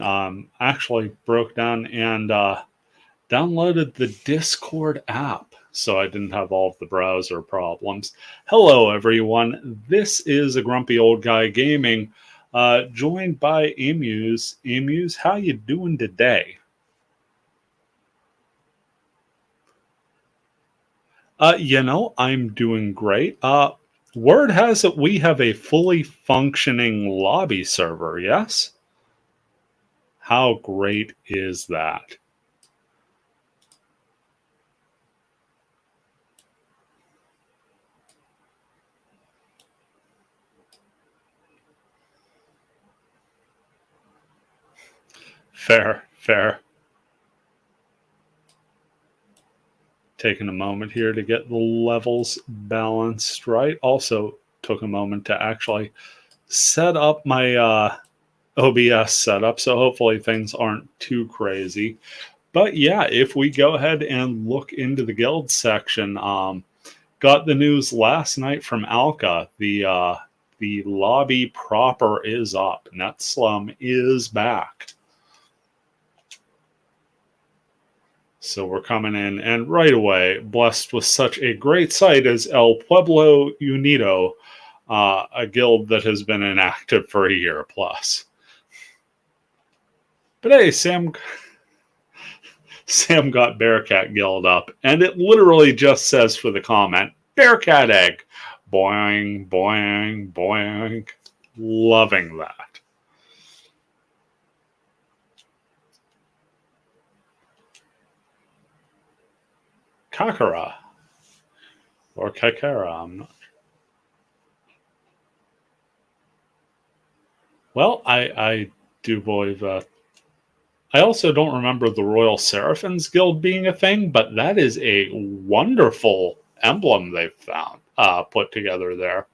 Actually broke down and downloaded the Discord app so I didn't have all of the browser problems. Hello, everyone. This is a grumpy old guy gaming, joined by Emuz. Emuz, how you doing today? I'm doing great. Word has it we have a fully functioning lobby server, yes? How great is that? Fair, fair. Taking a moment here to get the levels balanced right. Also took a moment to actually set up my OBS setup, so hopefully things aren't too crazy. But yeah, if we go ahead and look into the guild section, got the news last night from Alka. The lobby proper is up. Netslum is back. So we're coming in, and right away, blessed with such a great site as El Pueblo Unido, a guild that has been inactive for a year plus. But hey, Sam got Bearcat Guild up, and it literally just says for the comment, Bearcat Egg. Boing, boing, boing. Loving that. Kakara. Or Kakara, I'm not sure. Well, I do believe that. I also don't remember the Royal Seraphins Guild being a thing, but that is a wonderful emblem they've found, put together there.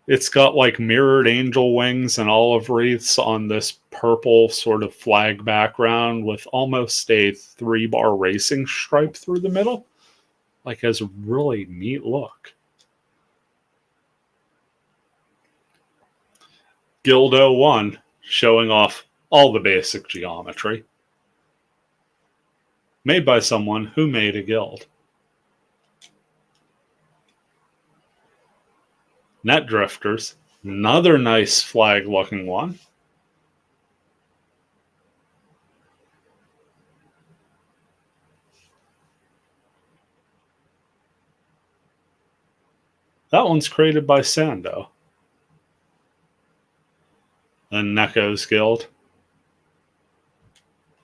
It's got like mirrored angel wings and olive wreaths on this purple sort of flag background with almost a 3-bar racing stripe through the middle. Like, has a really neat look. Guild 01 showing off all the basic geometry. Made by someone who made a guild. Net Drifters, another nice flag looking one. That one's created by Sando. And Neko's Guild.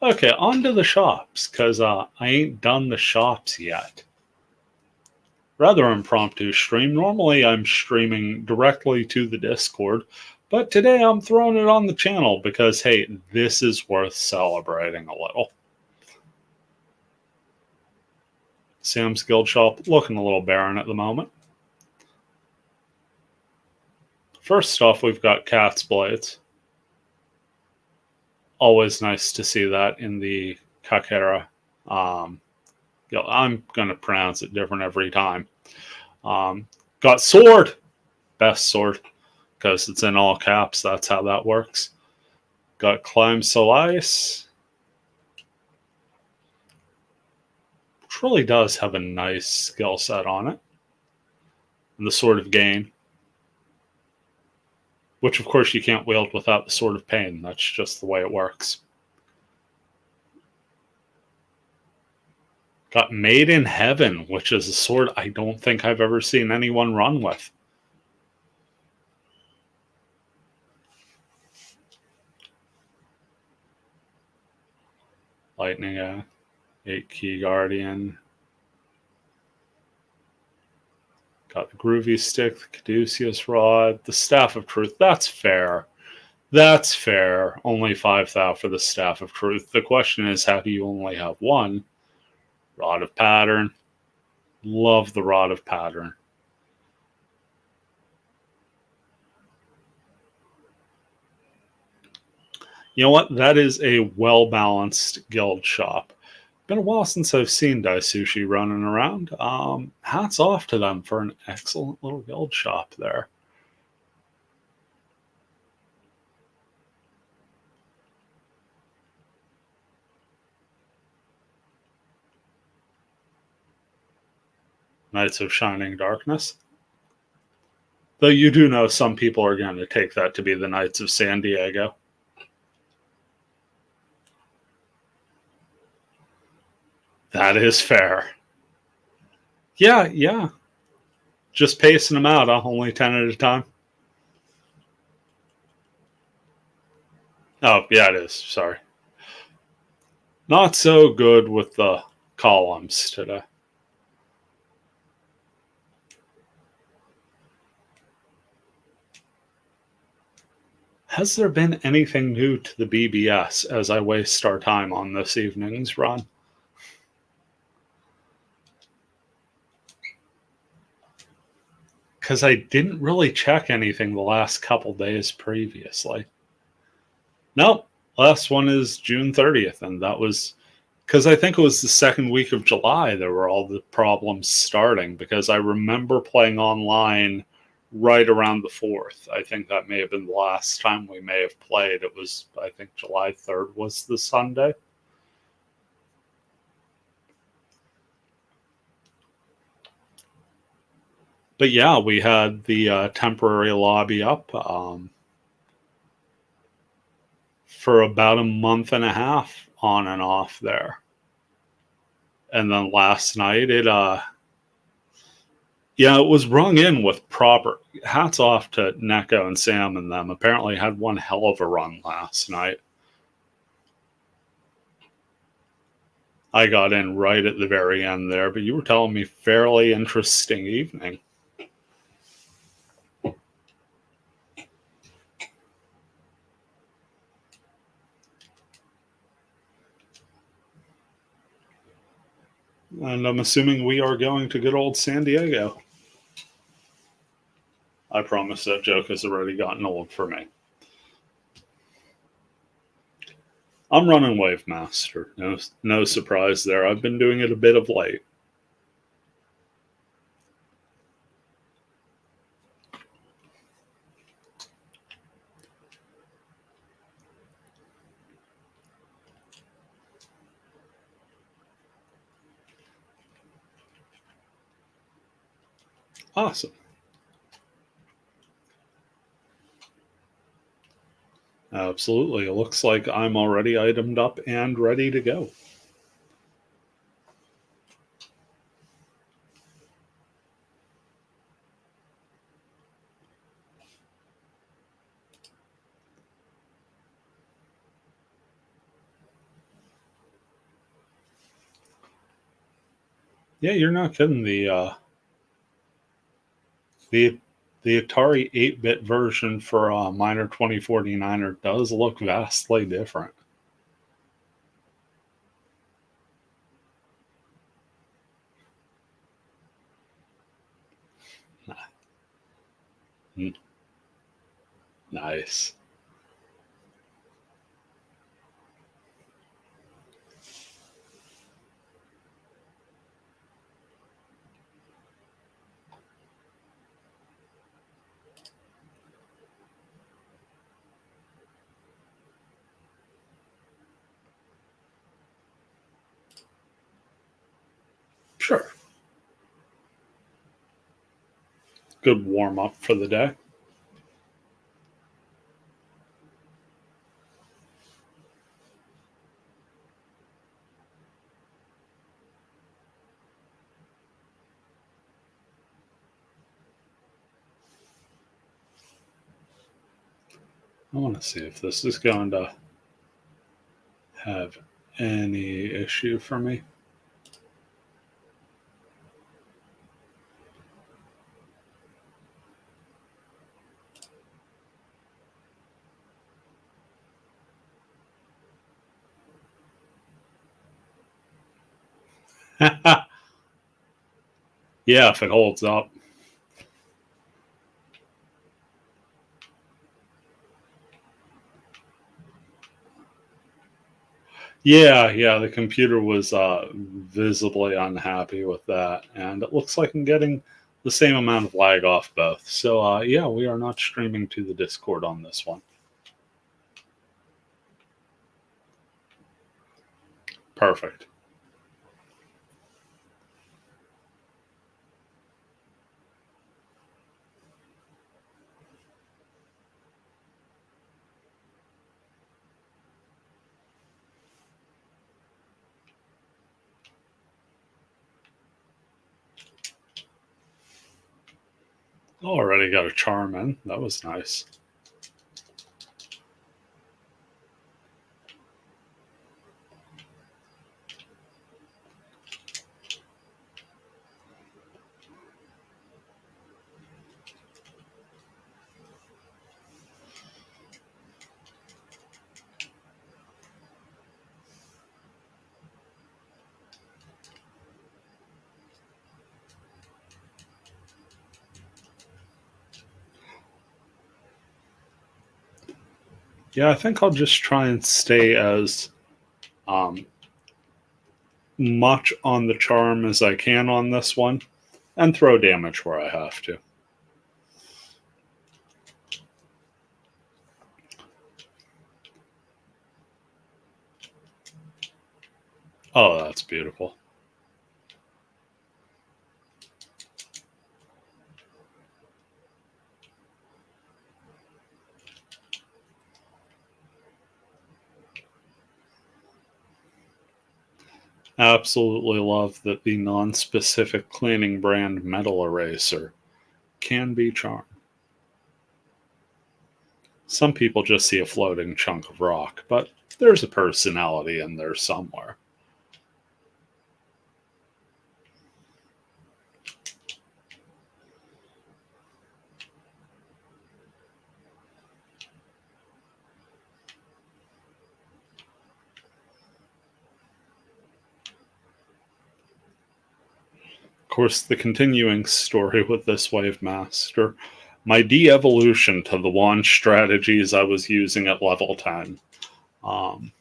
Okay, on to the shops, because I ain't done the shops yet. Rather impromptu stream. Normally I'm streaming directly to the Discord, but today I'm throwing it on the channel because, hey, this is worth celebrating a little. Sam's Guild shop looking a little barren at the moment. First off, we've got Cat's Blades. Always nice to see that in the Kakera. I'm going to pronounce it different every time. Got Sword. Best sword, because it's in all caps. That's how that works. Got Climb Solace, which really does have a nice skill set on it. And the Sword of Gain, which of course you can't wield without the Sword of Pain. That's just the way it works. Got Made in Heaven, which is a sword I don't think I've ever seen anyone run with. Lightning, 8-key Guardian. Got the Groovy Stick, the Caduceus Rod, the Staff of Truth. That's fair. That's fair. Only 5,000 for the Staff of Truth. The question is, how do you only have one? Rod of Pattern. Love the Rod of Pattern. You know what? That is a well-balanced guild shop. Been a while since I've seen Daisushi running around. Hats off to them for an excellent little guild shop there. Knights of Shining Darkness. Though you do know some people are going to take that to be the Knights of San Diego. That is fair. Yeah, yeah. Just pacing them out, huh? Only 10 at a time. Oh, yeah, it is. Sorry. Not so good with the columns today. Has there been anything new to the BBS as I waste our time on this evening's run? Because I didn't really check anything the last couple days previously. Nope. Last one is June 30th, and that was because I think it was the second week of July there were all the problems starting, because I remember playing online right around the 4th. I think that may have been the last time we may have played. It was, I think, July 3rd was the Sunday. But yeah, we had the temporary lobby up for about a month and a half on and off there. And then last night it was rung in with proper hats off to Neko and Sam and them. Apparently had one hell of a run last night. I got in right at the very end there, but you were telling me fairly interesting evening. And I'm assuming we are going to good old San Diego. I promise that joke has already gotten old for me. I'm running Wave Master. No surprise there. I've been doing it a bit of late. Awesome. Absolutely. It looks like I'm already itemed up and ready to go. Yeah, you're not kidding. The the Atari 8-bit version for Miner 2049er does look vastly different. Nice. Sure. Good warm up for the day. I want to see if this is going to have any issue for me. Yeah, if it holds up. Yeah, the computer was visibly unhappy with that, and it looks like I'm getting the same amount of lag off both. So, yeah, we are not streaming to the Discord on this one. Perfect. Already got a charm in. That was nice. Yeah, I think I'll just try and stay as um, much on the charm as I can on this one and throw damage where I have to. Oh, that's beautiful. Absolutely love that the non-specific cleaning brand metal eraser can be charmed. Some people just see a floating chunk of rock, but there's a personality in there somewhere. Of course, the continuing story with this Wave Master, my de evolution to the wand strategies I was using at level 10. Um,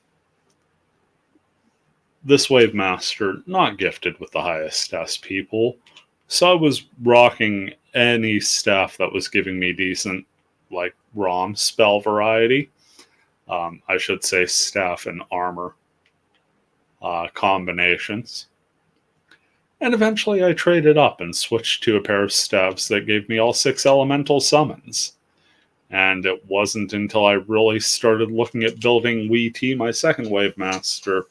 this Wave Master, not gifted with the highest SP pool, so I was rocking any staff that was giving me decent, like, ROM spell variety. I should say staff and armor combinations. And eventually I traded up and switched to a pair of staffs that gave me all 6 elemental summons. And it wasn't until I really started looking at building Wii T, my second Wave Master,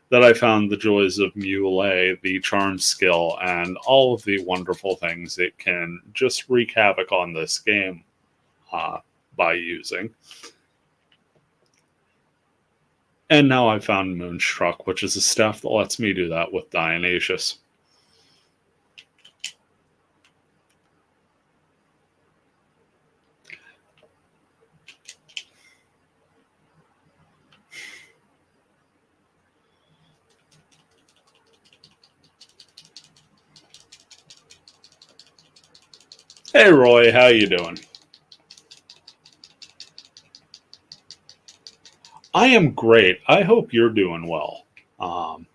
that I found the joys of Muley, the charm skill, and all of the wonderful things it can just wreak havoc on this game by using. And now I've found Moonstruck, which is a staff that lets me do that with Dionysius. Hey Roy, how you doing? I am great. I hope you're doing well. Um,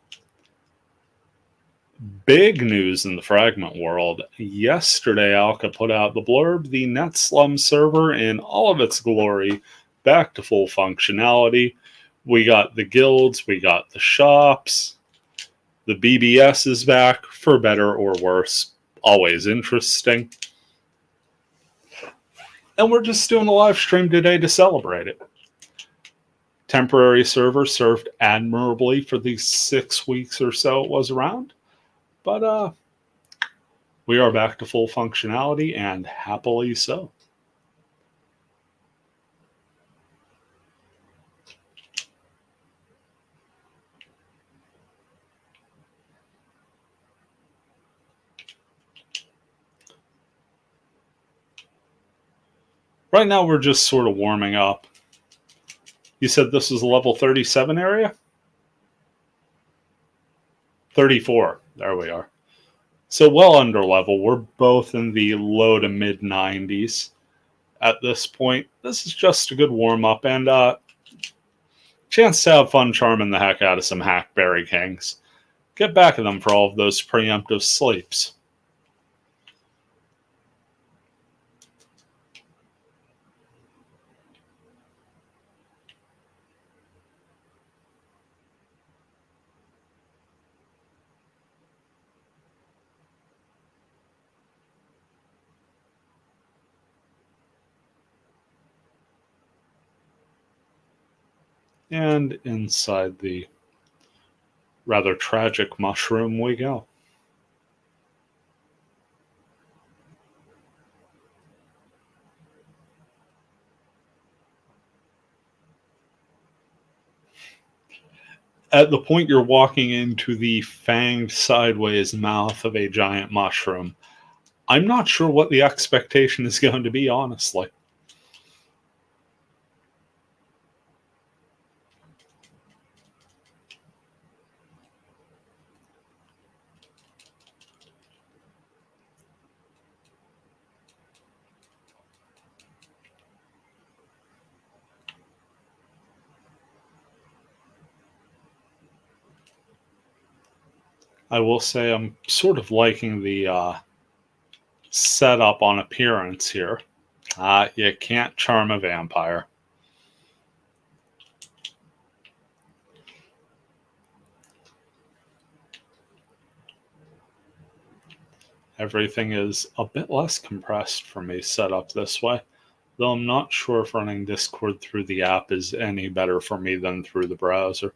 Big news in the fragment world. Yesterday, Alka put out the blurb, the Netslum server in all of its glory, back to full functionality. We got the guilds, we got the shops, the BBS is back, for better or worse. Always interesting. And we're just doing a live stream today to celebrate it. Temporary server served admirably for the 6 weeks or so it was around. But we are back to full functionality, and happily so. Right now, we're just sort of warming up. You said this was a level 37 area? 34. There we are. So well under level. We're both in the low to mid 90s at this point. This is just a good warm up and chance to have fun charming the heck out of some Hackberry Kings. Get back at them for all of those preemptive sleeps. And inside the rather tragic mushroom we go. At the point you're walking into the fanged sideways mouth of a giant mushroom, I'm not sure what the expectation is going to be, honestly. I will say I'm sort of liking the setup on appearance here. You can't charm a vampire. Everything is a bit less compressed for me set up this way, though I'm not sure if running Discord through the app is any better for me than through the browser.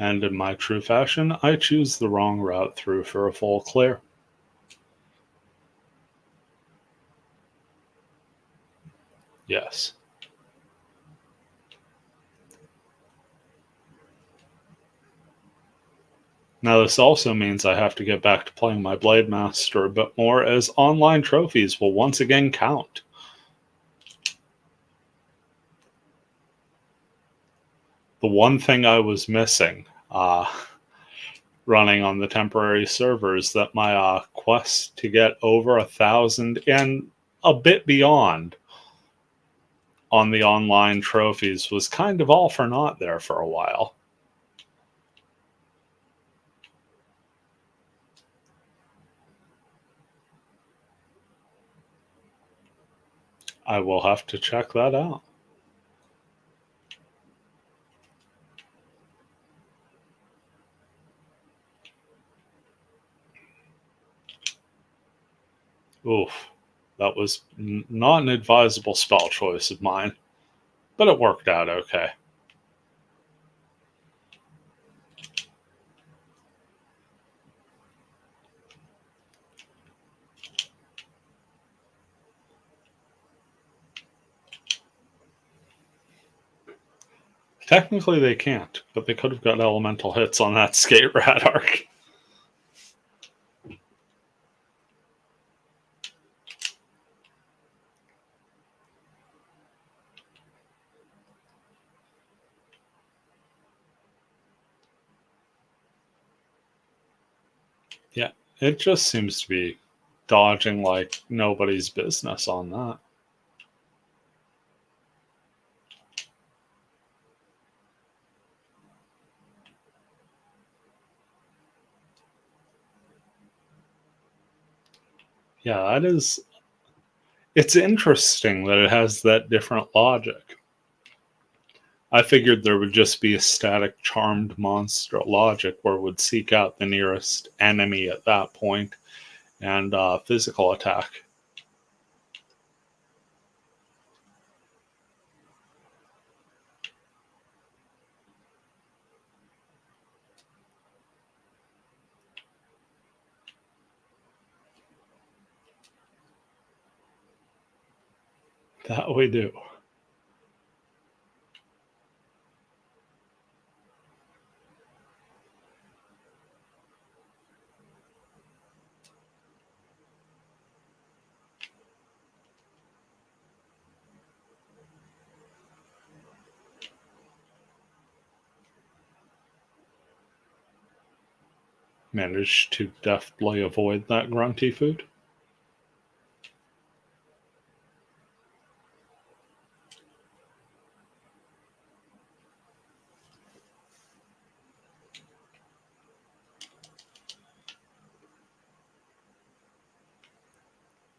And in my true fashion, I choose the wrong route through for a full clear. Yes. Now, this also means I have to get back to playing my Blade Master a bit more, as online trophies will once again count. The one thing I was missing running on the temporary servers, that my quest to get over 1,000 and a bit beyond on the online trophies was kind of all for naught there for a while. I will have to check that out. Oof, that was not an advisable spell choice of mine, but it worked out okay. Technically, they can't, but they could have got elemental hits on that skate rat arc. Yeah, it just seems to be dodging like nobody's business on that. Yeah, that is. It's interesting that it has that different logic. I figured there would just be a static charmed monster logic where it would seek out the nearest enemy at that point and physical attack. That we do. Managed to deftly avoid that grunty food.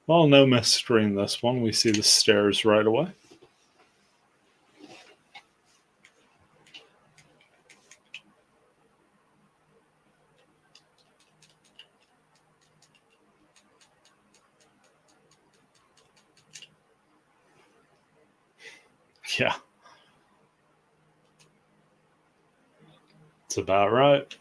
Well, no mystery in this one. We see the stairs right away. Yeah, it's about right.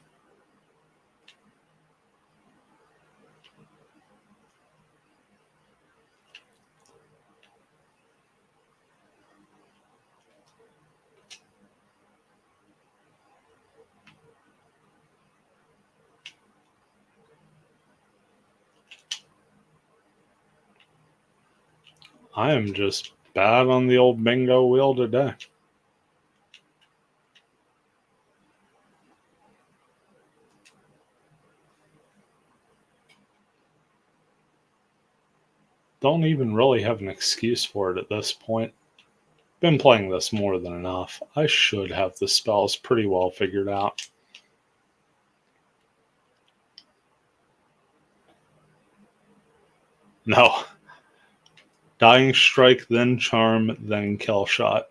I am just bad on the old bingo wheel today. Don't even really have an excuse for it at this point. Been playing this more than enough. I should have the spells pretty well figured out. No. Dying Strike, then Charm, then Kill Shot.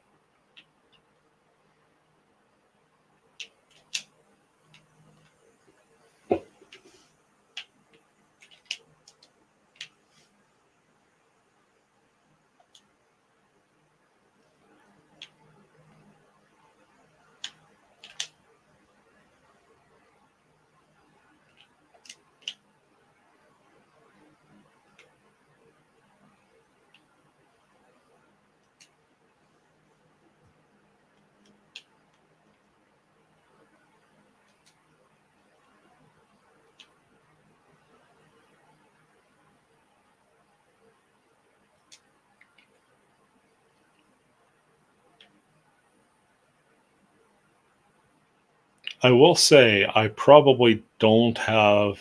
I will say I don't have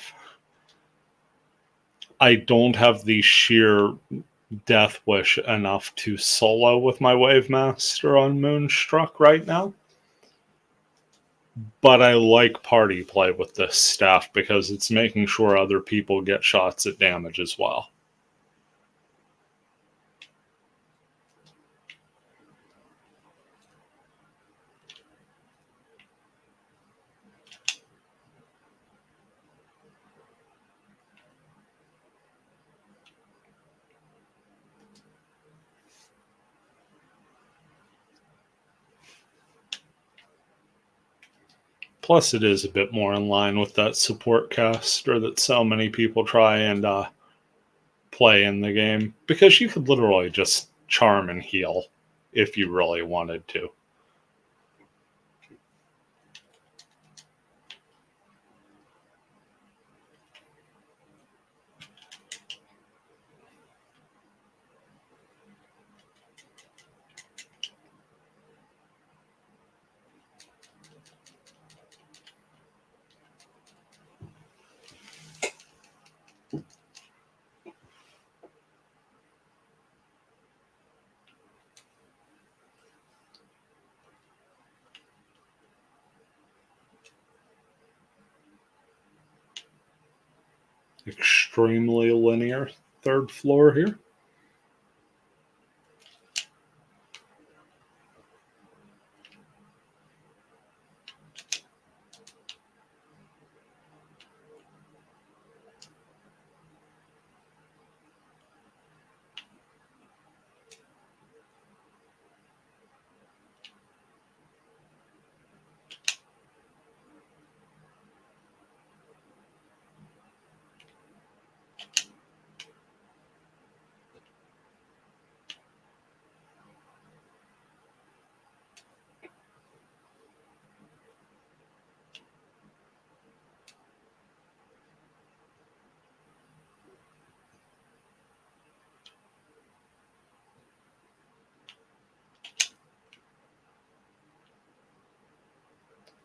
the sheer death wish enough to solo with my Wave Master on Moonstruck right now. But I like party play with this staff because it's making sure other people get shots at damage as well. Plus, it is a bit more in line with that support caster that so many people try and play in the game because you could literally just charm and heal if you really wanted to. Extremely linear third floor here.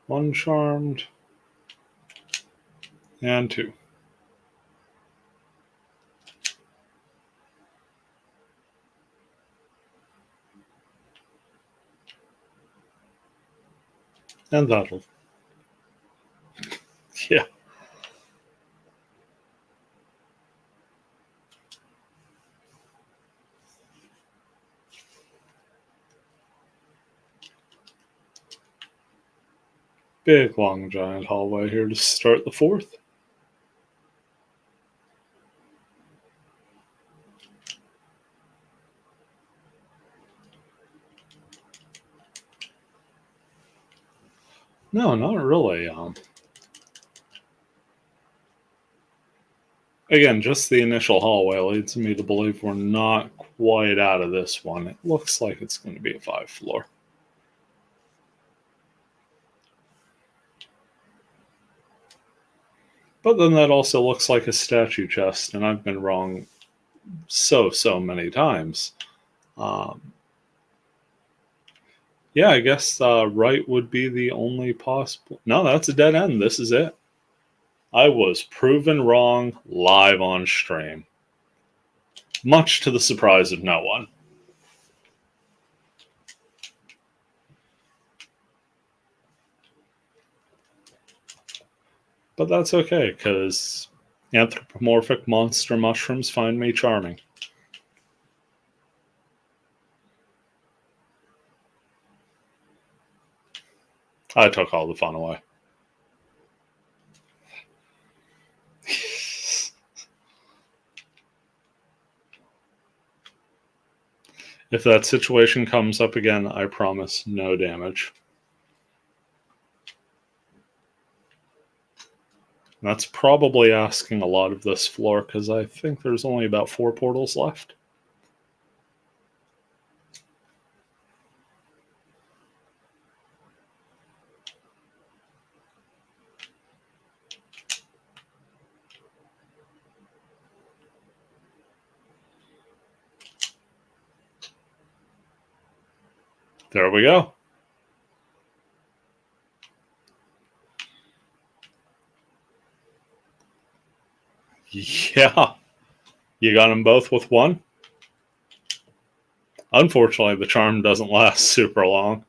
One charmed and two. And that'll. Yeah. Big, long, giant hallway here to start the fourth. No, not really. Again, just the initial hallway leads me to believe we're not quite out of this one. It looks like it's going to be a 5 floor. But then that also looks like a statue chest, and I've been wrong so many times. Um, yeah, I guess right would be the only possible. No, that's a dead end. This is it. I was proven wrong live on stream, much to the surprise of no one. But that's okay, because anthropomorphic monster mushrooms find me charming. I took all the fun away. If that situation comes up again, I promise no damage. That's probably asking a lot of this floor, because I think there's only about 4 portals left. There we go. Yeah. You got them both with one? Unfortunately, the charm doesn't last super long.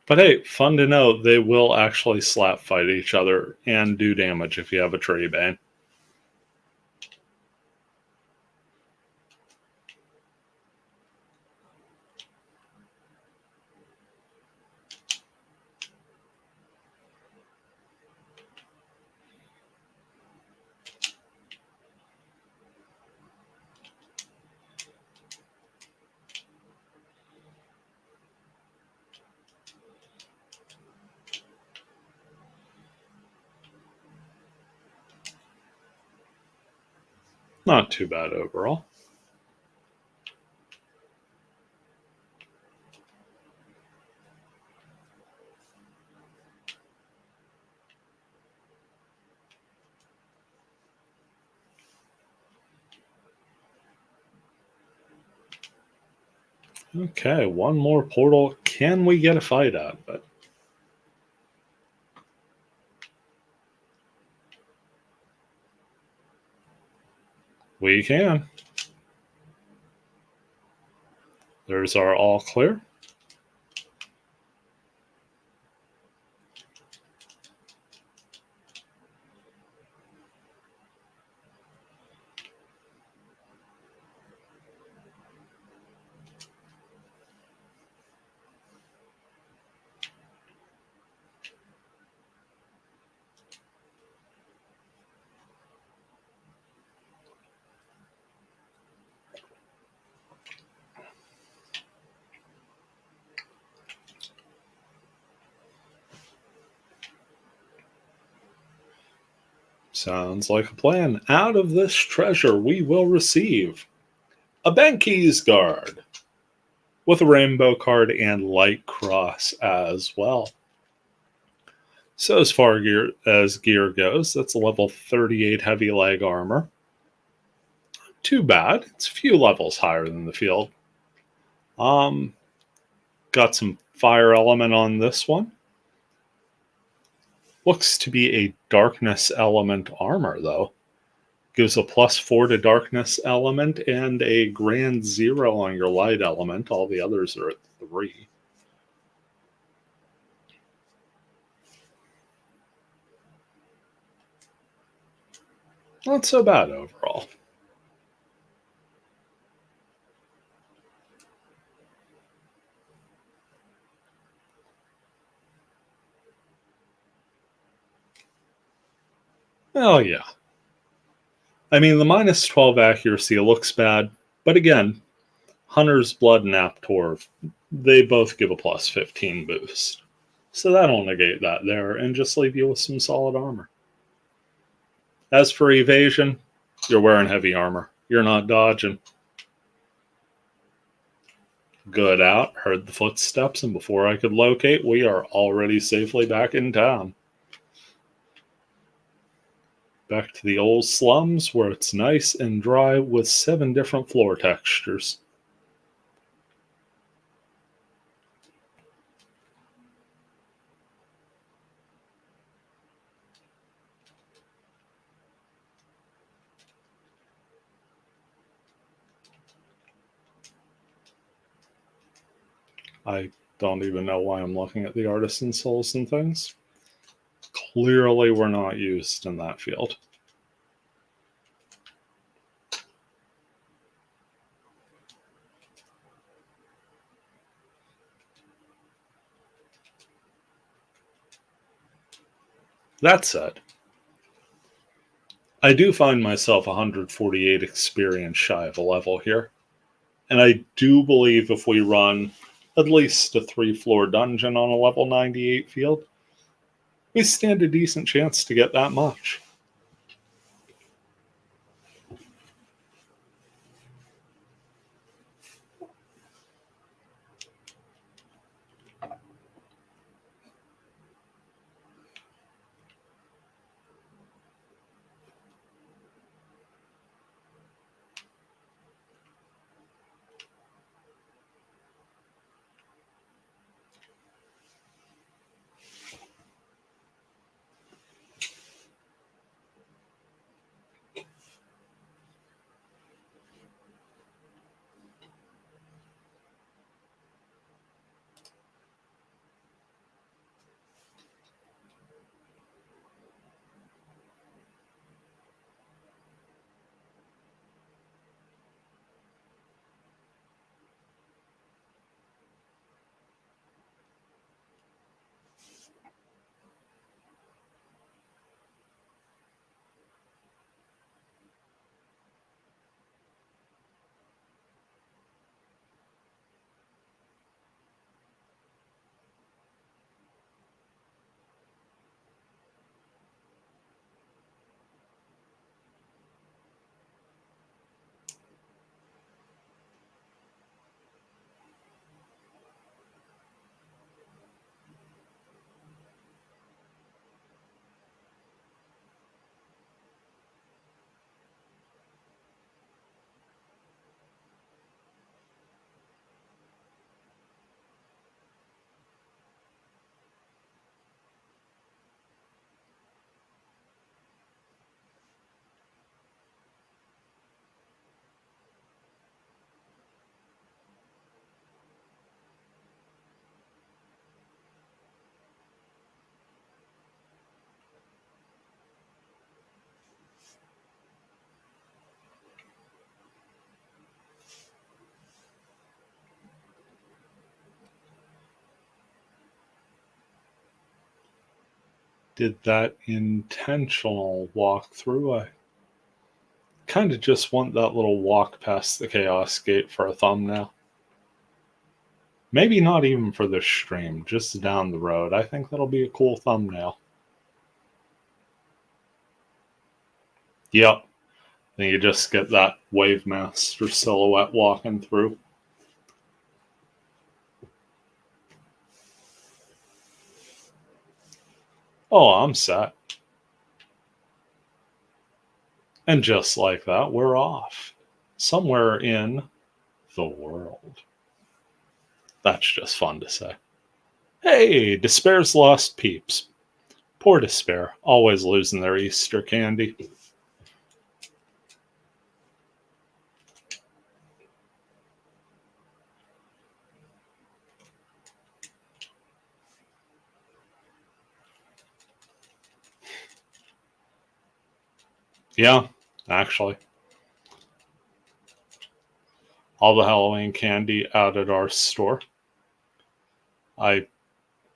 But hey, fun to know they will actually slap fight each other and do damage if you have a Tree Bane. Not too bad overall. Okay, one more portal. Can we get a fight out of it? We can. There's our all clear. Sounds like a plan. Out of this treasure, we will receive a Banky's Guard with a rainbow card and light cross as well. So as far as gear goes, that's a level 38 heavy leg armor. Too bad. It's a few levels higher than the field. Got some fire element on this one. Looks to be a darkness element armor, though. Gives a +4 to darkness element and a grand 0 on your light element. All the others are at 3. Not so bad overall. Oh, yeah. I mean, the -12 accuracy looks bad, but again, Hunter's Blood and Aptor, they both give a plus 15 boost. So that'll negate that there and just leave you with some solid armor. As for evasion, you're wearing heavy armor. You're not dodging. Good out, heard the footsteps, and before I could locate, we are already safely back in town. Back to the old slums where it's nice and dry with 7 different floor textures. I don't even know why I'm looking at the artisan souls and things. Clearly, we're not used in that field. That said, I do find myself 148 experience shy of a level here. And I do believe if we run at least a 3-floor dungeon on a level 98 field, we stand a decent chance to get that much. Did that intentional walkthrough. I kind of just want that little walk past the Chaos Gate for a thumbnail. Maybe not even for this stream, just down the road. I think that'll be a cool thumbnail. Yep. Then you just get that Wave Master silhouette walking through. Oh, I'm set. And just like that, we're off. Somewhere in the world. That's just fun to say. Hey, Despair's lost peeps. Poor Despair, always losing their Easter candy. Yeah, actually. All the Halloween candy out at our store. I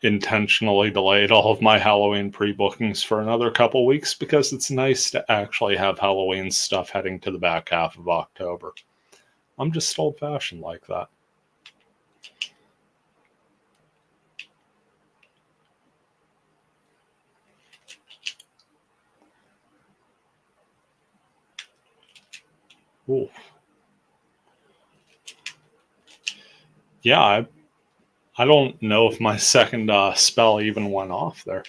intentionally delayed all of my Halloween pre-bookings for another couple weeks because it's nice to actually have Halloween stuff heading to the back half of October. I'm just old-fashioned like that. Ooh. Yeah, I don't know if my second spell even went off there.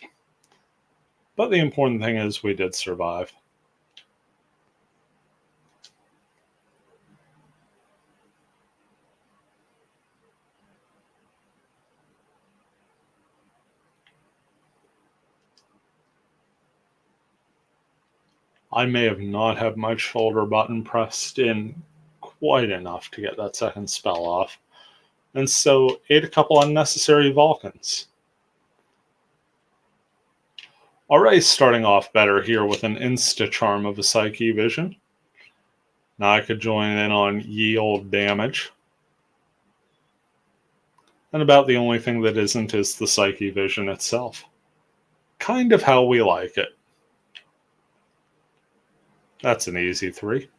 But the important thing is we did survive. I may have not had my shoulder button pressed in quite enough to get that second spell off, and so ate a couple unnecessary Vulcans. Already starting off better here with an insta-charm of a Psyche Vision. Now I could join in on yield damage. And about the only thing that isn't is the Psyche Vision itself. Kind of how we like it. That's an easy 3.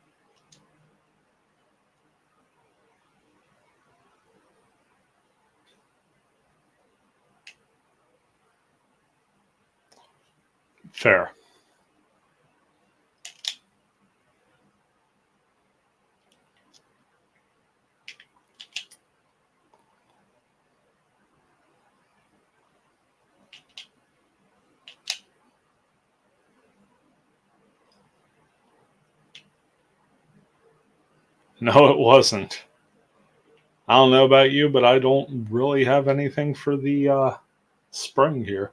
Fair. No, it wasn't. I don't know about you, but I don't really have anything for the spring here.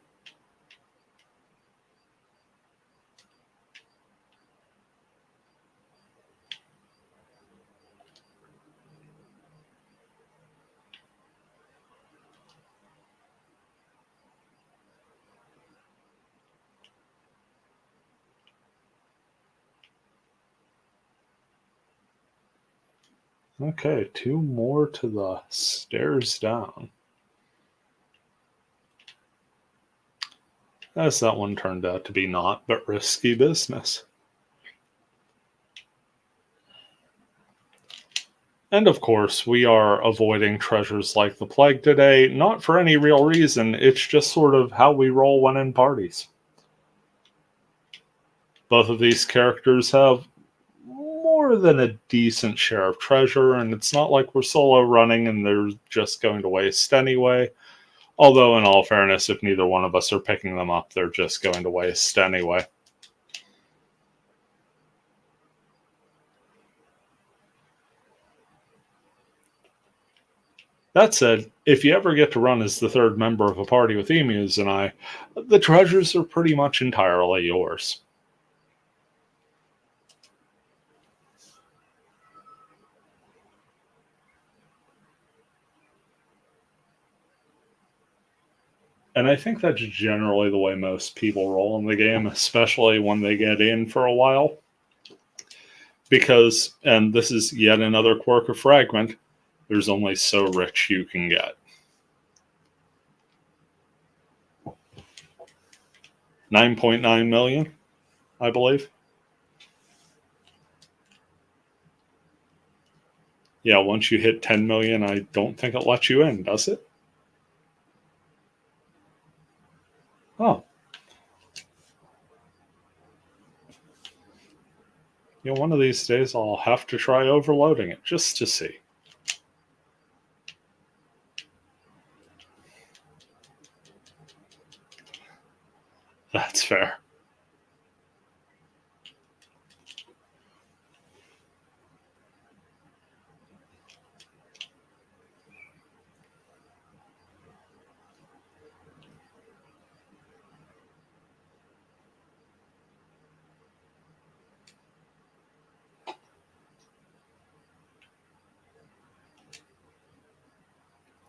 Okay, 2 more to the stairs down. As that one turned out to be not but risky business. And of course, we are avoiding treasures like the plague today, not for any real reason, it's just sort of how we roll when in parties. Both of these characters have more than a decent share of treasure, and it's not like we're solo running and they're just going to waste anyway. Although, in all fairness, if neither one of us are picking them up, they're just going to waste anyway. That said, if you ever get to run as the third member of a party with Emuz and I, the treasures are pretty much entirely yours. And I think that's generally the way most people roll in the game, especially when they get in for a while. Because, and this is yet another quirk of Fragment, there's only so rich you can get. 9.9 million, I believe. Yeah, once you hit 10 million, I don't think it lets you in, does it? Oh. You know, one of these days I'll have to try overloading it just to see. That's fair.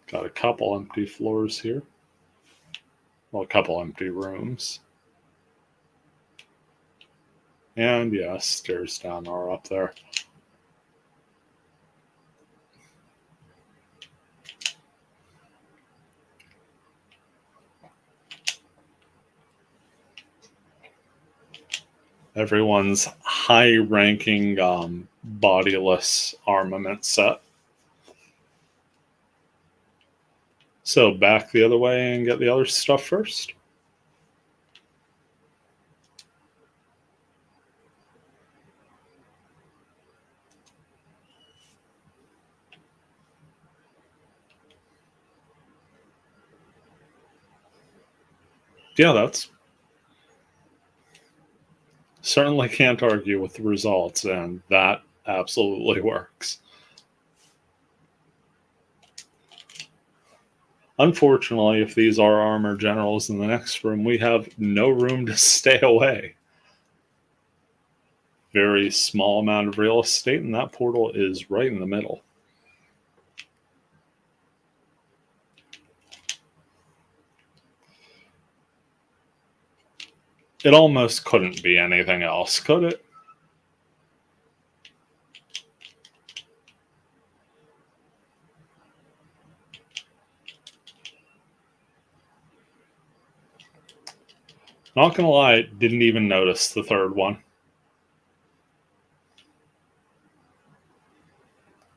Got a couple empty floors here. Well, a couple empty rooms. And yeah, stairs down are up there. Everyone's high-ranking bodiless armament set. So back the other way and get the other stuff first. Yeah, that's certainly can't argue with the results, and that absolutely works. Unfortunately, if these are armor generals in the next room, we have no room to stay away. Very small amount of real estate, and that portal is right in the middle. It almost couldn't be anything else, could it? Not gonna lie, didn't even notice the third one.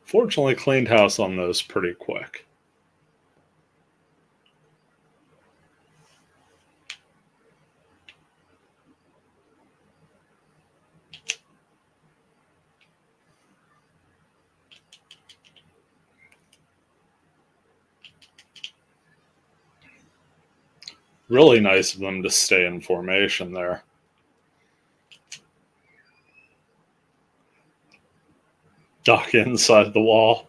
Fortunately, cleaned house on those pretty quick. Really nice of them to stay in formation there. Duck inside the wall.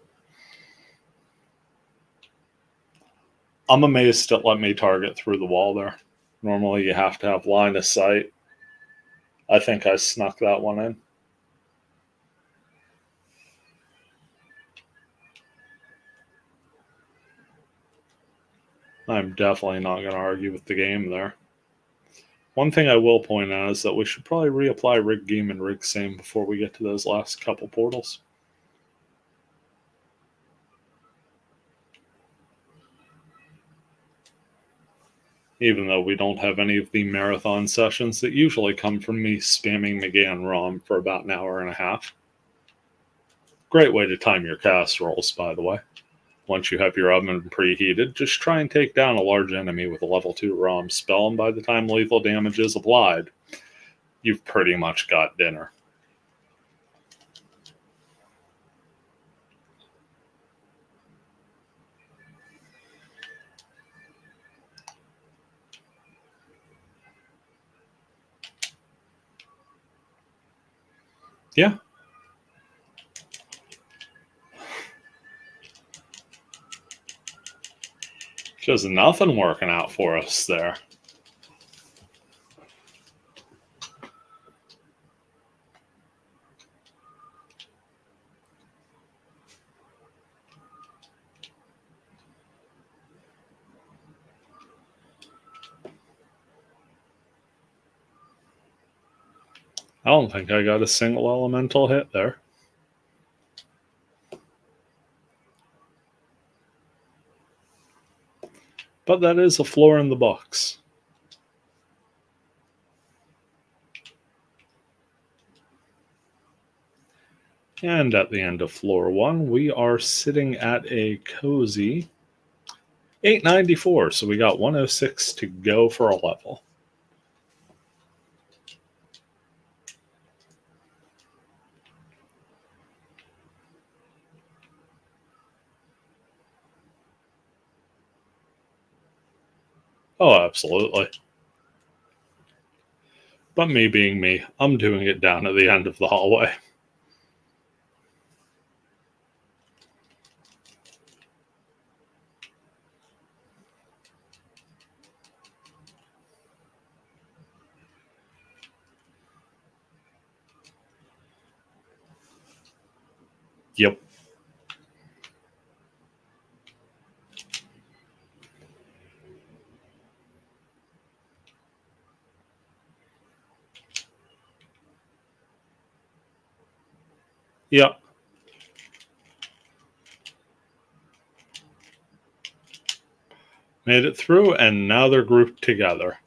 I'm amazed it let me target through the wall there. Normally you have to have line of sight. I think I snuck that one in. I'm definitely not going to argue with the game there. One thing I will point out is that we should probably reapply Rig Game and Rig Same before we get to those last couple portals. Even though we don't have any of the marathon sessions that usually come from me spamming McGann ROM for about an hour and a half. Great way to time your cast rolls, by the way. Once you have your oven preheated, just try and take down a large enemy with a level 2 ROM spell, and by the time lethal damage is applied, you've pretty much got dinner. Yeah. Just nothing working out for us there. I don't think I got a single elemental hit there. But that is a floor in the box. And at the end of floor 1, we are sitting at a cozy 894. So we got 106 to go for a level. Oh, absolutely. But me being me, I'm doing it down at the end of the hallway. Yep. Yep. Made it through, and now they're grouped together.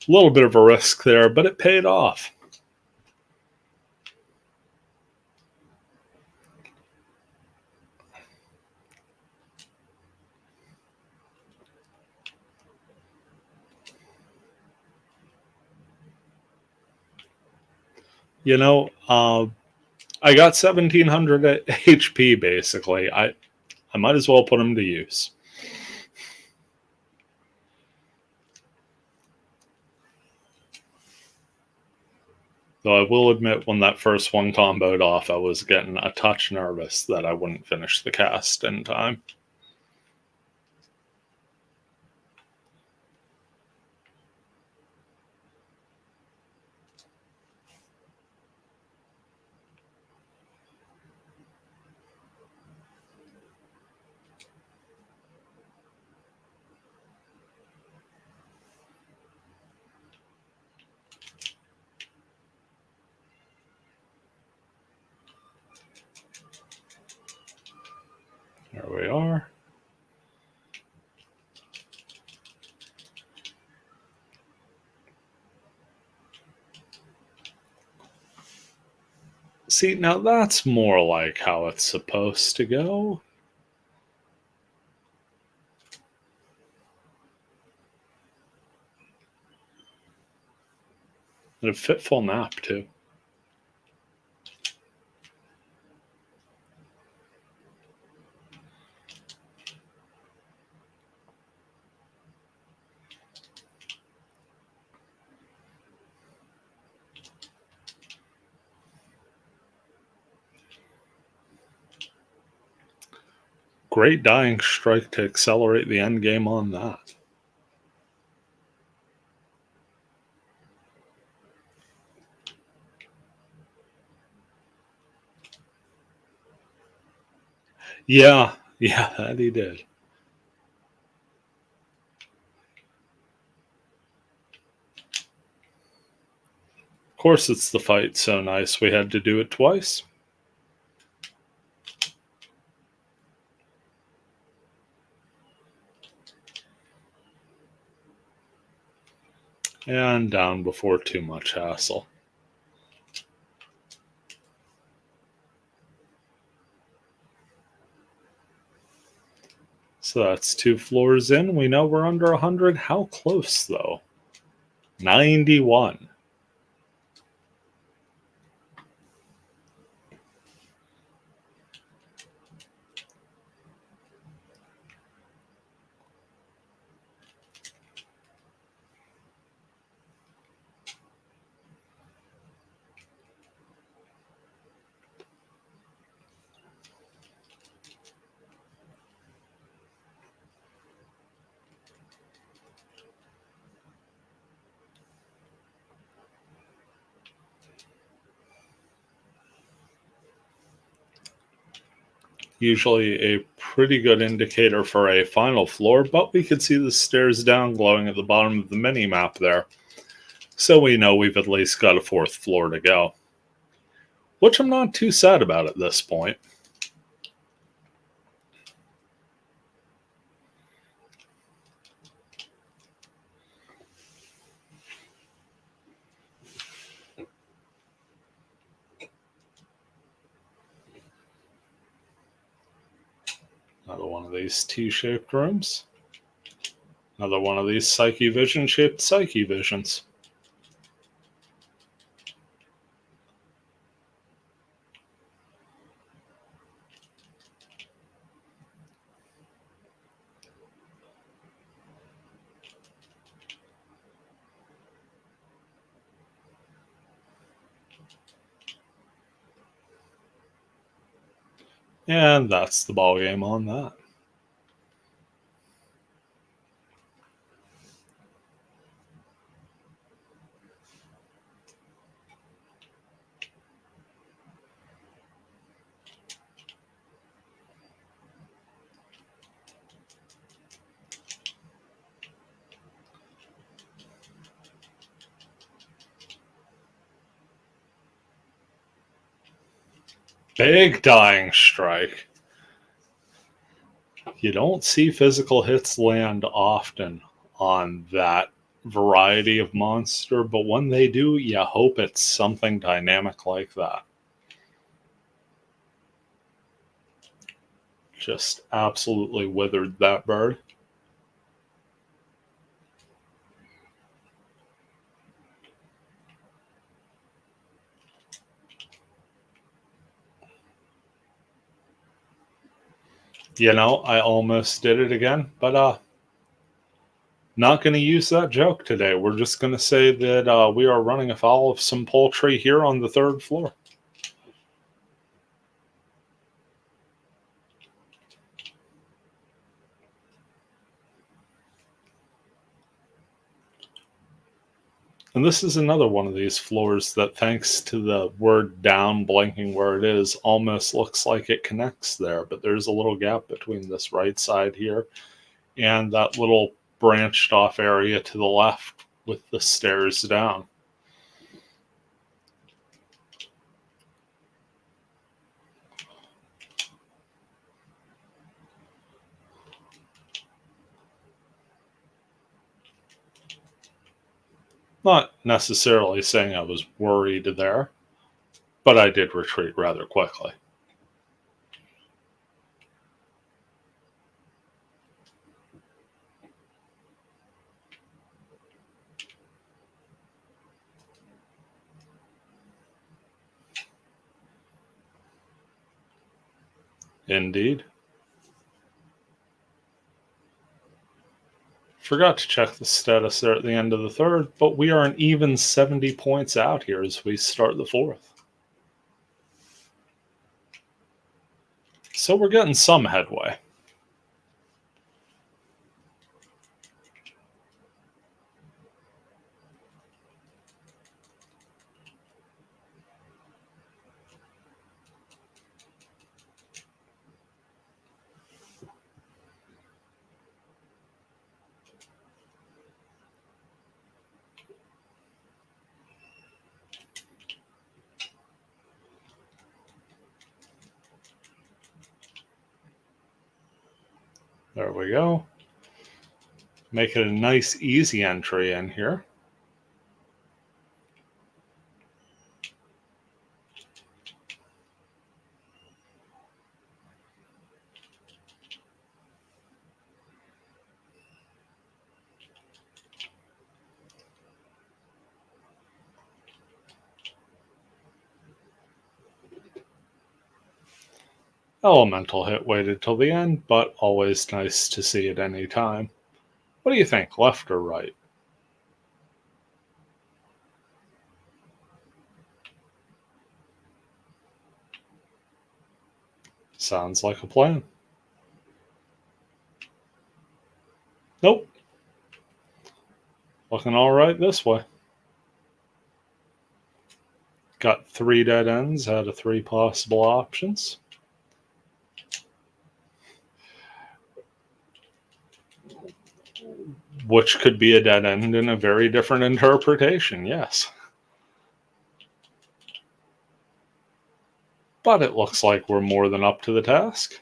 A little bit of a risk there, but it paid off. You know, I got 1700 HP basically. I might as well put them to use. Though I will admit, when that first one comboed off, I was getting a touch nervous that I wouldn't finish the cast in time. There we are. See, now that's more like how it's supposed to go. And a fitful nap, too. Great dying strike to accelerate the end game on that. Yeah, yeah, that he did. Of course, it's the fight so nice we had to do it twice. And down before too much hassle. So that's 2 floors in. We know we're under 100. How close, though? 91. Usually a pretty good indicator for a final floor, but we could see the stairs down glowing at the bottom of the mini map there. So we know we've at least got a 4th floor to go. Which I'm not too sad about at this point. Another one of these T-shaped rooms. Another one of these Psyche Vision shaped Psyche Visions. And that's the ball game on that. Big dying strike. You don't see physical hits land often on that variety of monster, but when they do, you hope it's something dynamic like that. Just absolutely withered that bird. I almost did it again, but not going to use that joke today. We're just going to say that we are running afoul of some poultry here on the third floor. And this is another one of these floors that, thanks to the word down blinking where it is, almost looks like it connects there. But there's a little gap between this right side here and that little branched off area to the left with the stairs down. Not necessarily saying I was worried there, but I did retreat rather quickly. Indeed. Forgot to check the status there at the end of the third, but we are an even 70 points out here as we start the fourth. So we're getting some headway. There we go. Make it a nice, easy entry in here. Elemental hit waited till the end, but always nice to see at any time. What do you think, left or right? Sounds like a plan. Nope. Looking all right this way. Got 3 dead ends out of 3 possible options. Which could be a dead end in a very different interpretation, yes. But it looks like we're more than up to the task.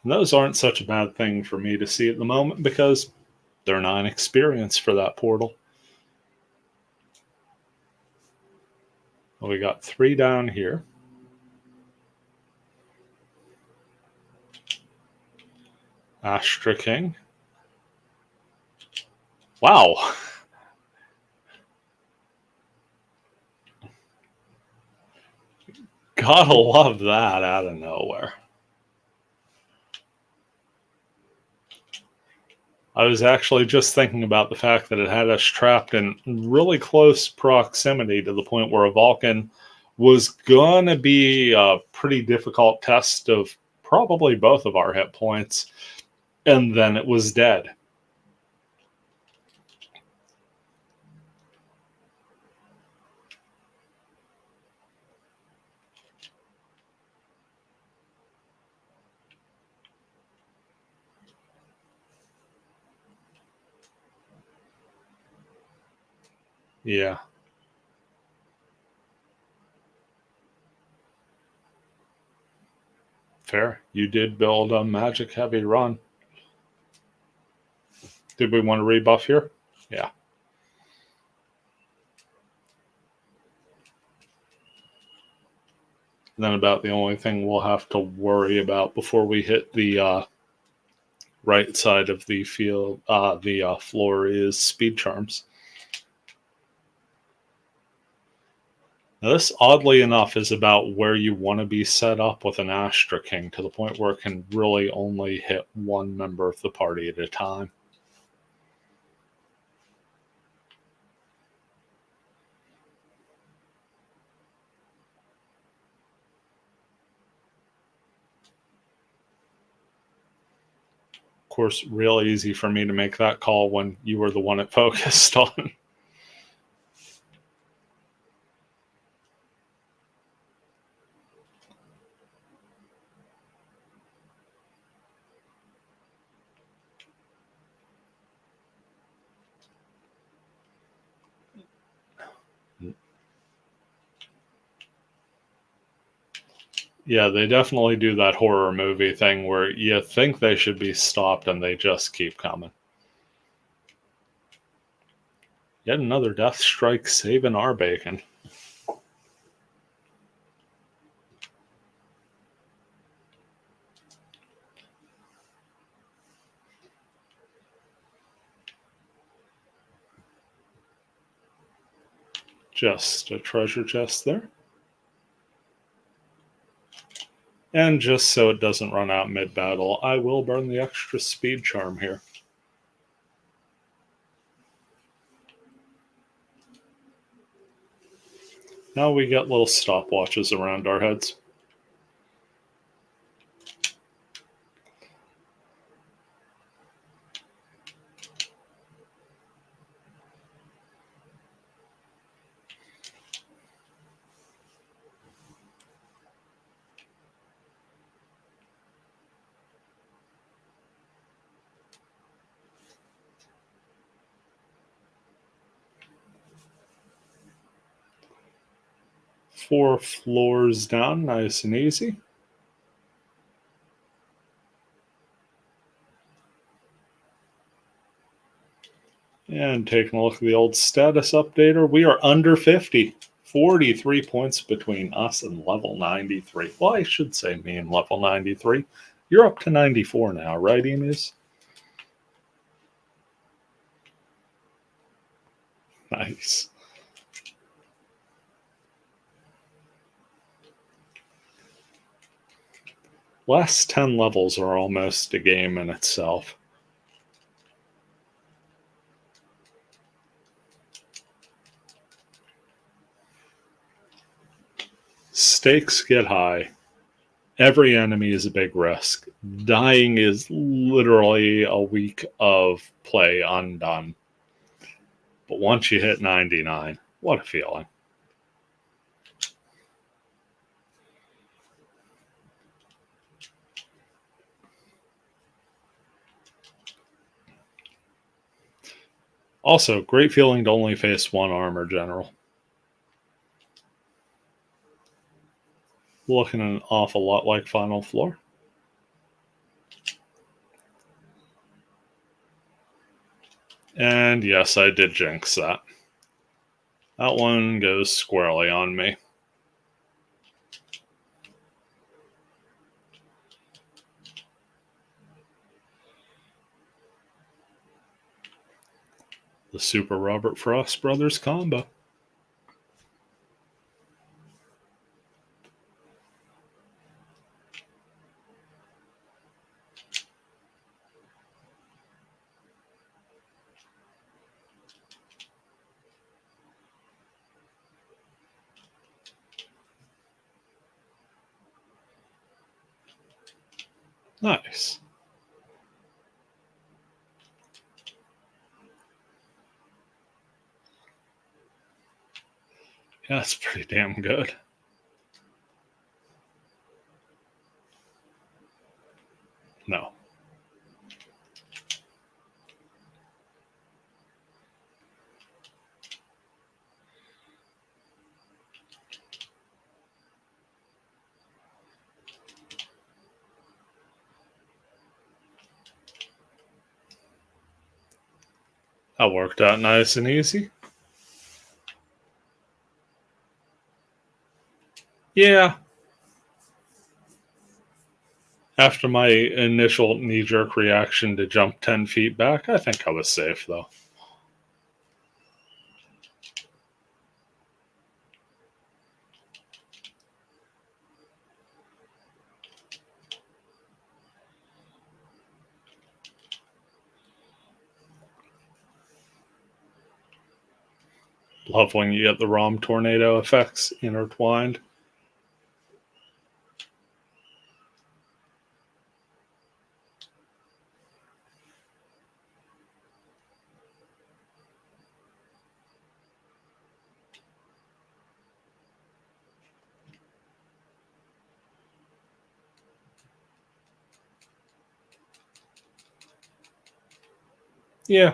And those aren't such a bad thing for me to see at the moment because they're not experienced for that portal. Well, we got 3 down here. Astra King. Wow. Gotta love that out of nowhere. I was actually just thinking about the fact that it had us trapped in really close proximity to the point where a Vulcan was going to be a pretty difficult test of probably both of our hit points, and then it was dead. Yeah. Fair. You did build a magic heavy run. Did we want to rebuff here? Yeah. And then about the only thing we'll have to worry about before we hit the right side of the field, the floor, is speed charms. Now, this, oddly enough, is about where you want to be set up with an Astra King to the point where it can really only hit one member of the party at a time. Of course, real easy for me to make that call when you were the one it focused on. Yeah, they definitely do that horror movie thing where you think they should be stopped and they just keep coming. Yet another death strike saving our bacon. Just a treasure chest there. And just so it doesn't run out mid-battle, I will burn the extra speed charm here. Now we get little stopwatches around our heads. Four floors down, nice and easy. And taking a look at the old status updater, we are under 50. 43 points between us and level 93. Well, I should say me and level 93. You're up to 94 now, right, Emuz? Nice. Last 10 levels are almost a game in itself. Stakes get high. Every enemy is a big risk. Dying is literally a week of play undone. But once you hit 99, what a feeling. Also, great feeling to only face one armor general. Looking an awful lot like Final Floor. And yes, I did jinx that. That one goes squarely on me. The Super Robert Frost Brothers combo. Nice. Yeah, that's pretty damn good. No. That worked out nice and easy. Yeah. After my initial knee-jerk reaction to jump 10 feet back, I think I was safe, though. Love when you get the ROM tornado effects intertwined. Yeah.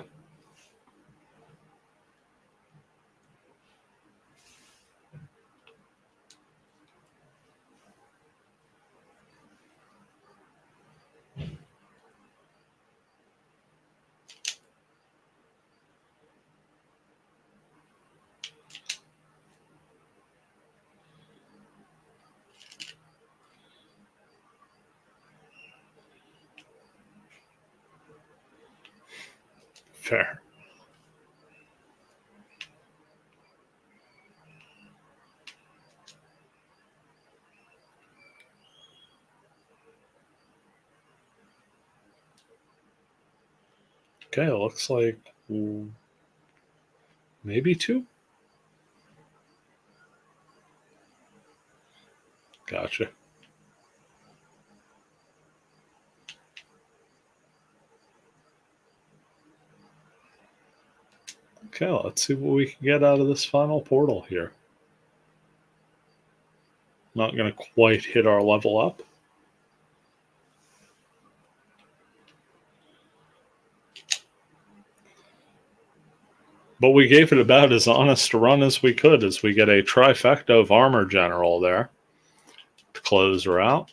Fair. Okay, it looks like maybe 2. Gotcha. Okay, let's see what we can get out of this final portal here. Not going to quite hit our level up. But we gave it about as honest a run as we could, as we get a trifecta of Armor General there to close her out.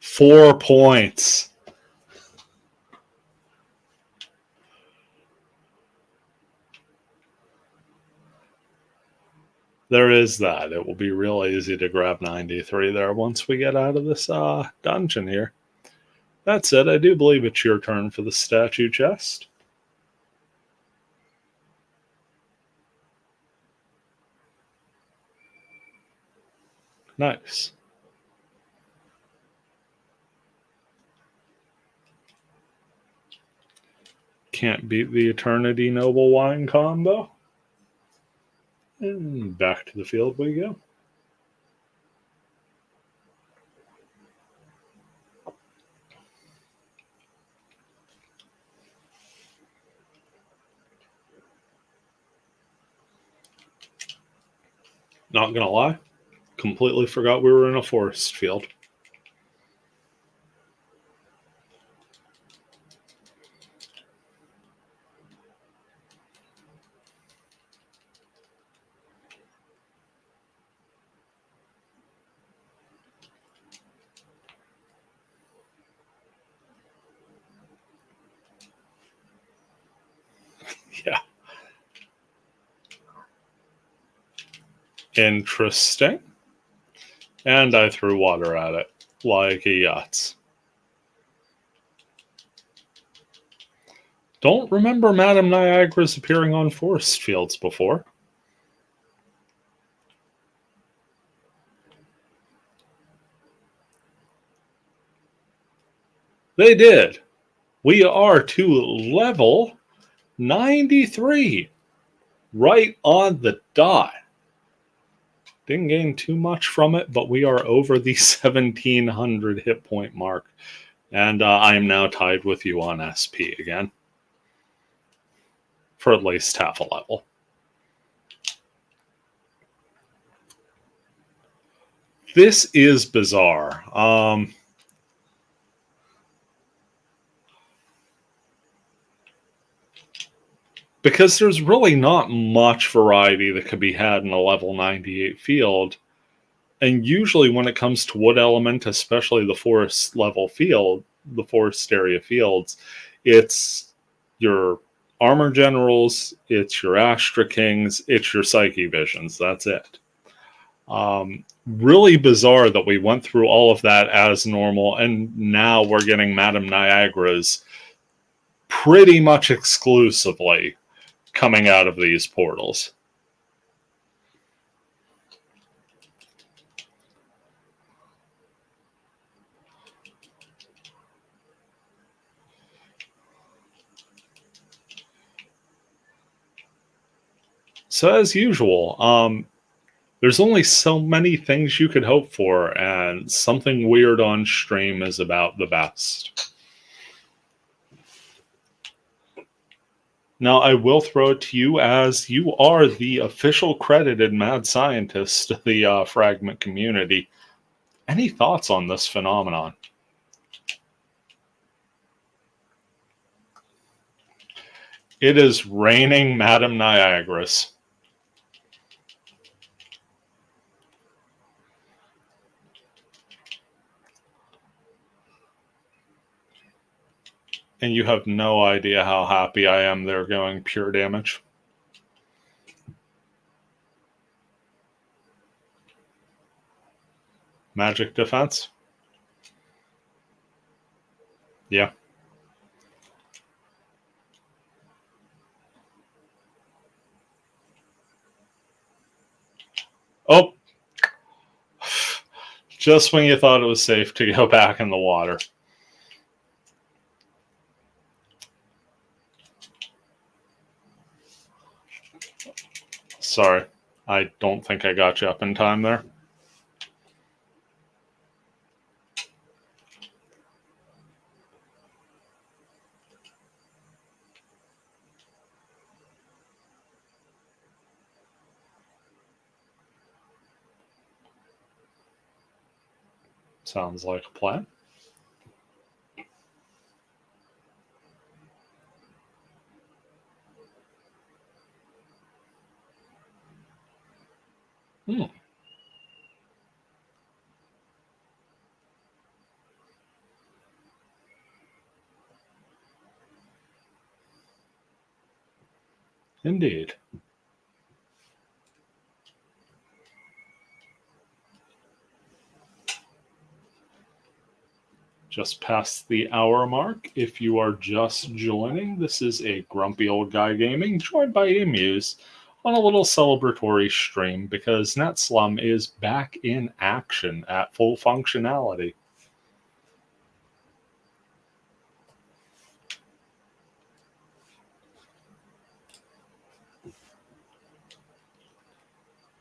Four points. There is that. It will be real easy to grab 93 there once we get out of this dungeon here. That's it. I do believe it's your turn for the statue chest. Nice. Can't beat the Eternity Noble Wine combo. And back to the field we go. Not gonna lie, completely forgot we were in a forest field. Yeah. Interesting. And I threw water at it, like a yacht. Don't remember Madame Niagara's appearing on forest fields before. They did. We are to level 93. Right on the dot. Didn't gain too much from it, but we are over the 1700 hit point mark. And I am now tied with you on SP again. For at least half a level. This is bizarre. Because there's really not much variety that could be had in a level 98 field. And usually when it comes to wood element, especially the forest level field, the forest area fields, it's your armor generals, it's your Astra Kings, it's your Psyche Visions. That's it. Really bizarre that we went through all of that as normal, and now we're getting Madame Niagara's pretty much exclusively coming out of these portals. So as usual, there's only so many things you could hope for, and something weird on stream is about the best. Now, I will throw it to you as you are the official credited mad scientist of the fragment community. Any thoughts on this phenomenon? It is raining Madame Niagaras. And you have no idea how happy I am they're going pure damage. Magic defense? Yeah. Oh! Just when you thought it was safe to go back in the water. Sorry. I don't think I got you up in time there. Sounds like a plan. Hmm. Indeed. Just past the hour mark. If you are just joining, this is a grumpy old guy gaming, joined by Emuz on a little celebratory stream because Netslum is back in action at full functionality.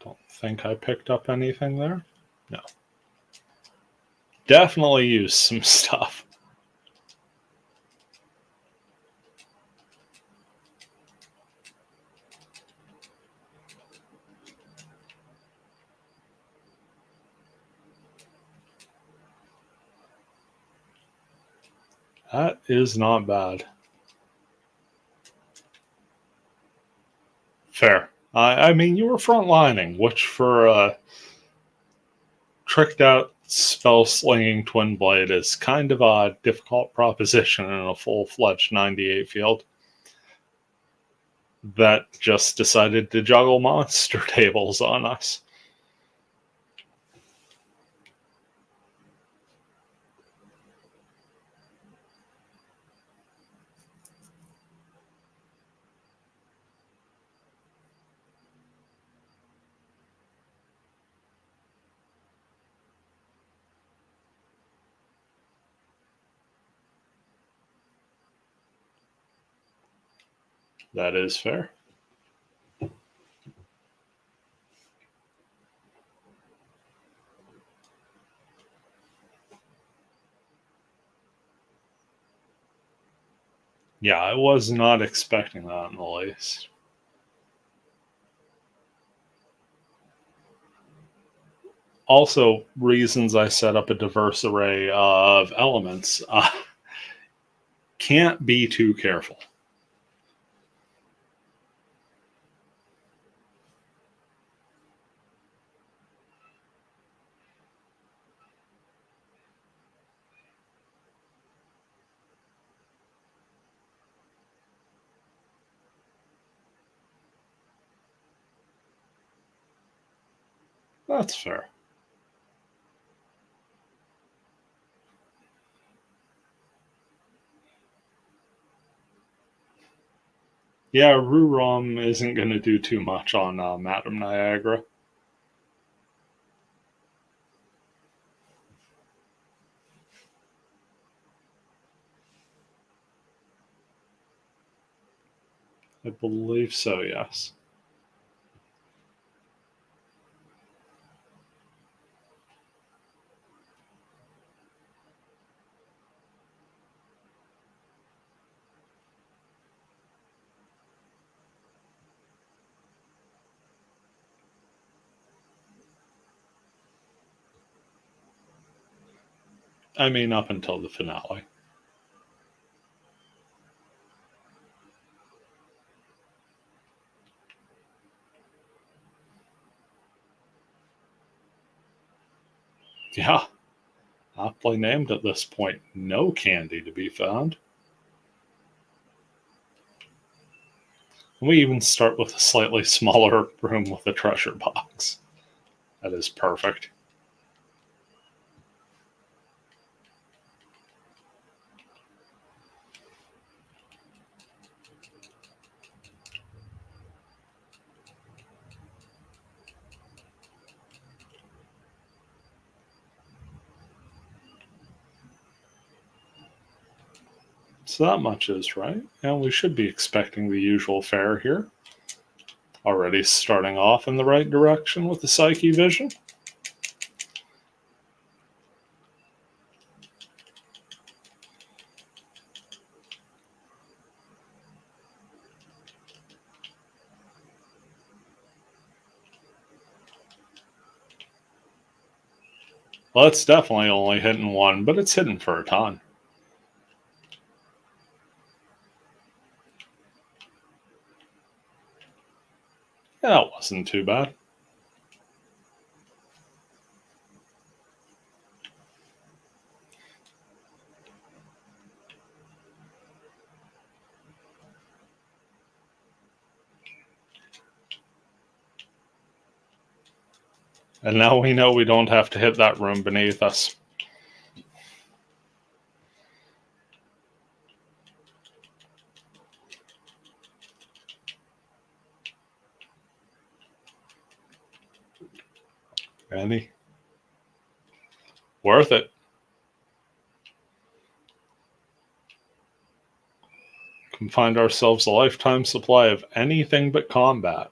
Don't think I picked up anything there. No. Definitely use some stuff. That is not bad. Fair. I mean, you were frontlining, which for a tricked out spell slinging twin blade is kind of a difficult proposition in a full fledged 98 field that just decided to juggle monster tables on us. That is fair. Yeah, I was not expecting that in the least. Also, reasons I set up a diverse array of elements. Can't be too careful. That's fair. Yeah, Ruram isn't going to do too much on Madame Niagara. I believe so, yes. I mean, up until the finale. Yeah, aptly named at this point. No candy to be found. We even start with a slightly smaller room with a treasure box. That is perfect. So that much is right. And we should be expecting the usual fare here. Already starting off in the right direction with the Psyche Vision. Well, it's definitely only hitting one, but it's hitting for a ton. Yeah, that wasn't too bad. And now we know we don't have to hit that room beneath us. Any? Worth it. Can find ourselves a lifetime supply of anything but combat.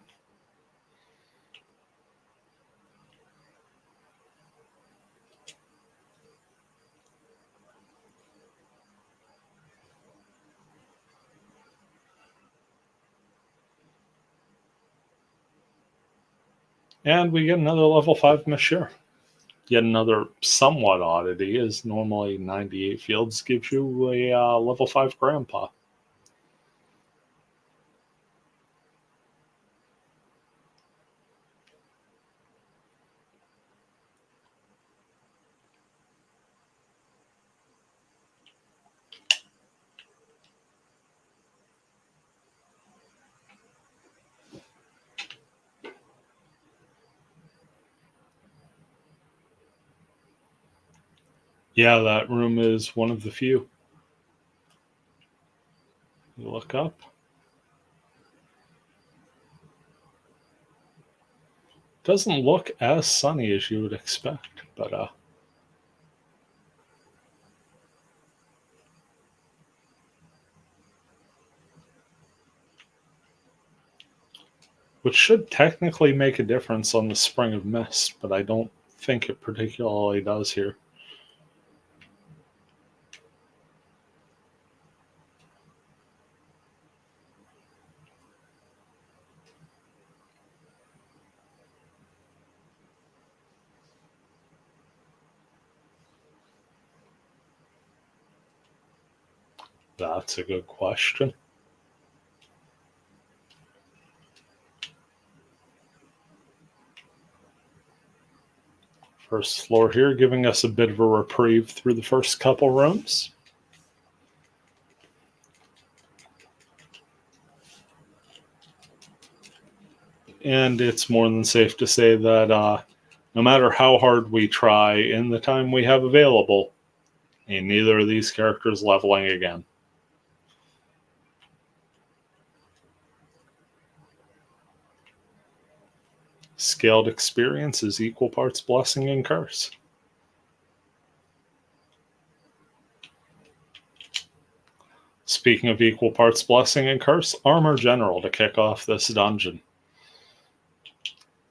And we get another level 5 Monsieur. Yet another somewhat oddity is normally 98 fields gives you a level 5 Grandpa. Yeah, that room is one of the few. You look up. Doesn't look as sunny as you would expect, but which should technically make a difference on the Spring of Mist, but I don't think it particularly does here. That's a good question. First floor here, giving us a bit of a reprieve through the first couple rooms. And it's more than safe to say that no matter how hard we try in the time we have available, in neither of these characters leveling again. Scaled experience is equal parts blessing and curse. Speaking of equal parts blessing and curse, Armor General to kick off this dungeon.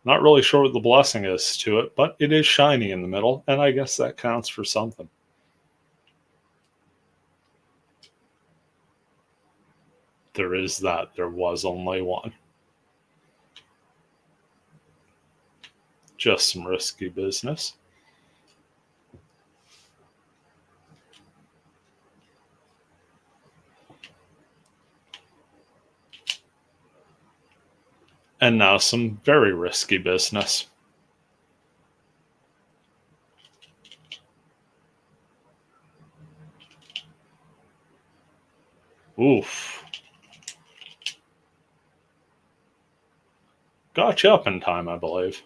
Not really sure what the blessing is to it, but it is shiny in the middle, and I guess that counts for something. There is that. There was only one. Just some risky business. And now some very risky business. Oof. Got you up in time, I believe.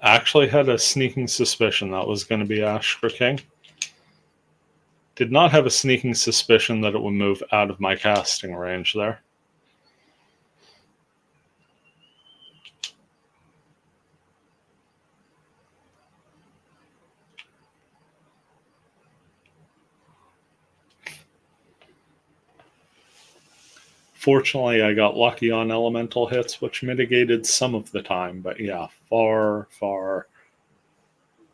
Actually had a sneaking suspicion that was going to be Ashker King. Did not have a sneaking suspicion that it would move out of my casting range there. Fortunately, I got lucky on elemental hits, which mitigated some of the time. But yeah, far, far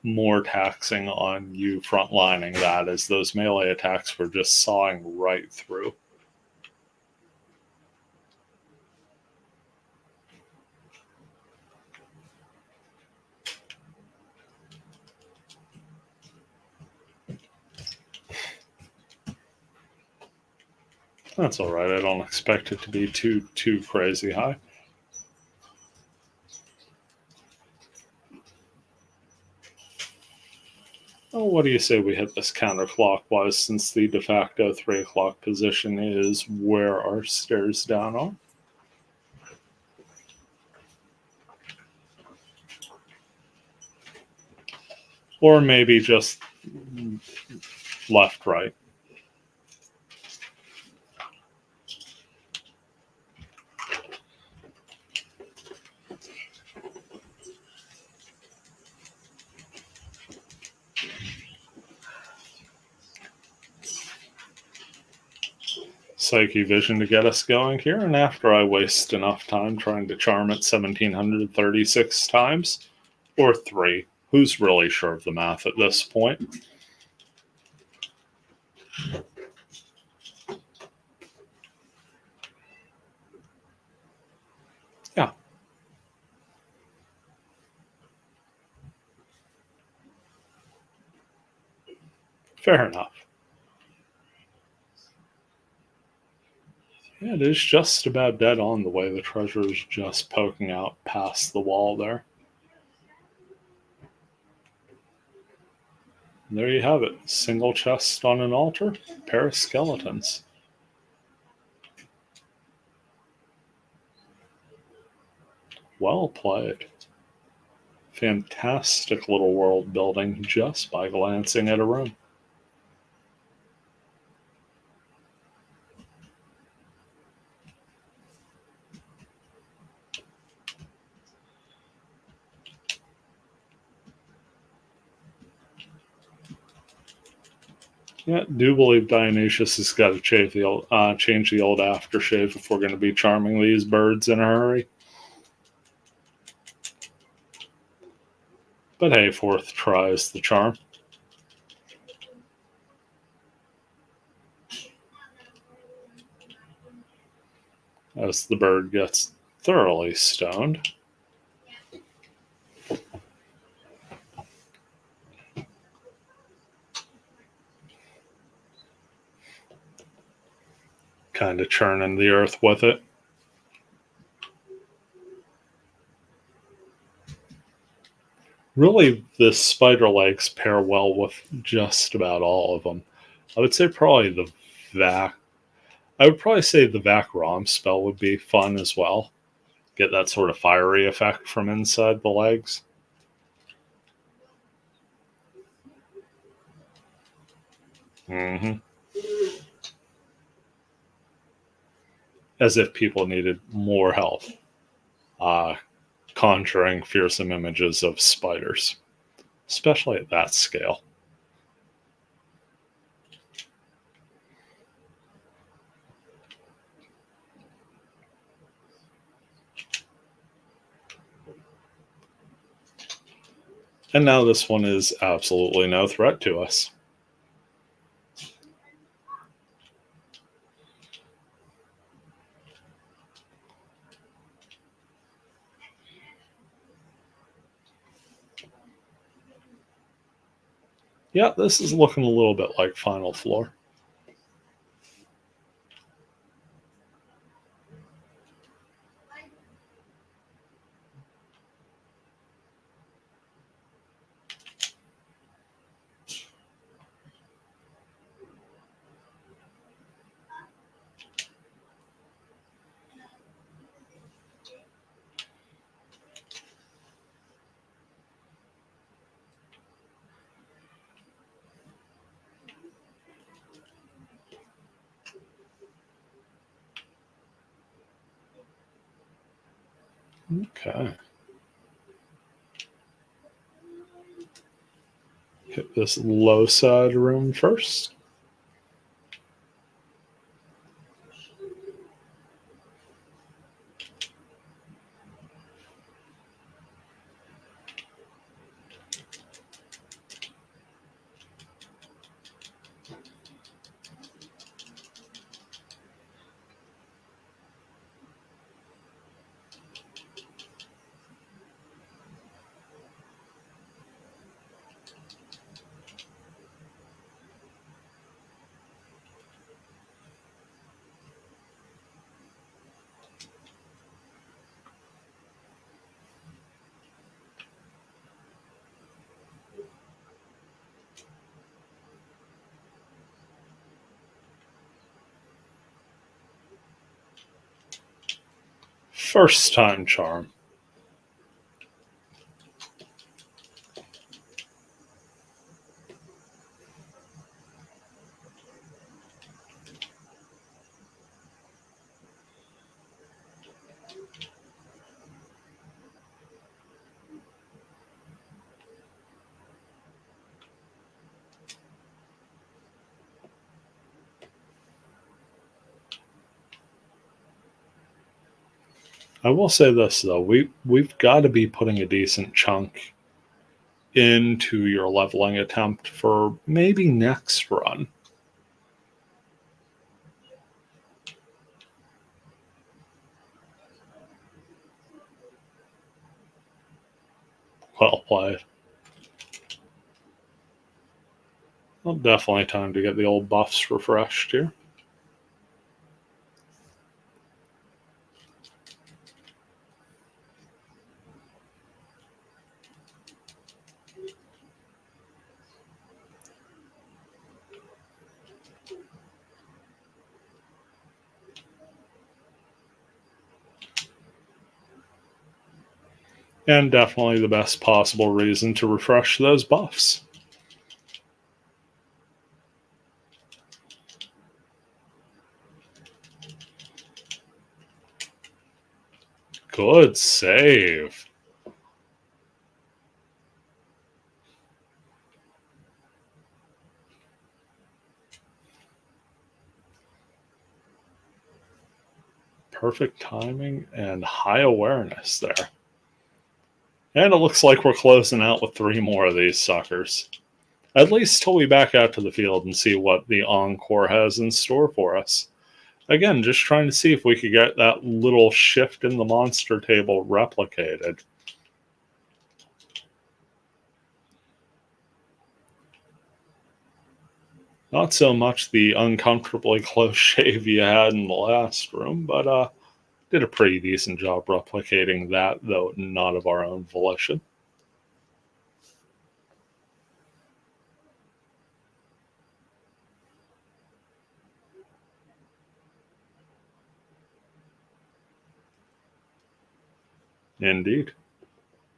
more taxing on you frontlining that, as those melee attacks were just sawing right through. That's all right. I don't expect it to be too crazy high. Oh, what do you say we hit this counterclockwise, since the de facto 3 o'clock position is where our stairs down are? Or maybe just left, right. Psyche Vision to get us going here, and after I waste enough time trying to charm it 1,736 times, or 3, who's really sure of the math at this point? Yeah. Fair enough. Yeah, it is just about dead on the way the treasure is just poking out past the wall there. And there you have it. Single chest on an altar, pair of skeletons. Well played. Fantastic little world building just by glancing at a room. Yeah, do believe Dionysius has got to change the old aftershave if we're going to be charming these birds in a hurry. But hey, 4th try is the charm. As the bird gets thoroughly stoned. Kind of churning the earth with it. Really, the spider legs pair well with just about all of them. I would say probably the vac. I would probably say the vac rom spell would be fun as well. Get that sort of fiery effect from inside the legs. Mm-hmm. As if people needed more help uh, conjuring fearsome images of spiders, especially at that scale. And now this one is absolutely no threat to us. Yeah, this is looking a little bit like Final Floor. Okay. Hit this low side room first. First time charm. I will say this though, we've got to be putting a decent chunk into your leveling attempt for maybe next run. Well played. Well, definitely time to get the old buffs refreshed here. And definitely the best possible reason to refresh those buffs. Good save. Perfect timing and high awareness there. And it looks like we're closing out with 3 more of these suckers. At least till we back out to the field and see what the Encore has in store for us. Again, just trying to see if we could get that little shift in the monster table replicated. Not so much the uncomfortably close shave you had in the last room, but did a pretty decent job replicating that, though not of our own volition. Indeed.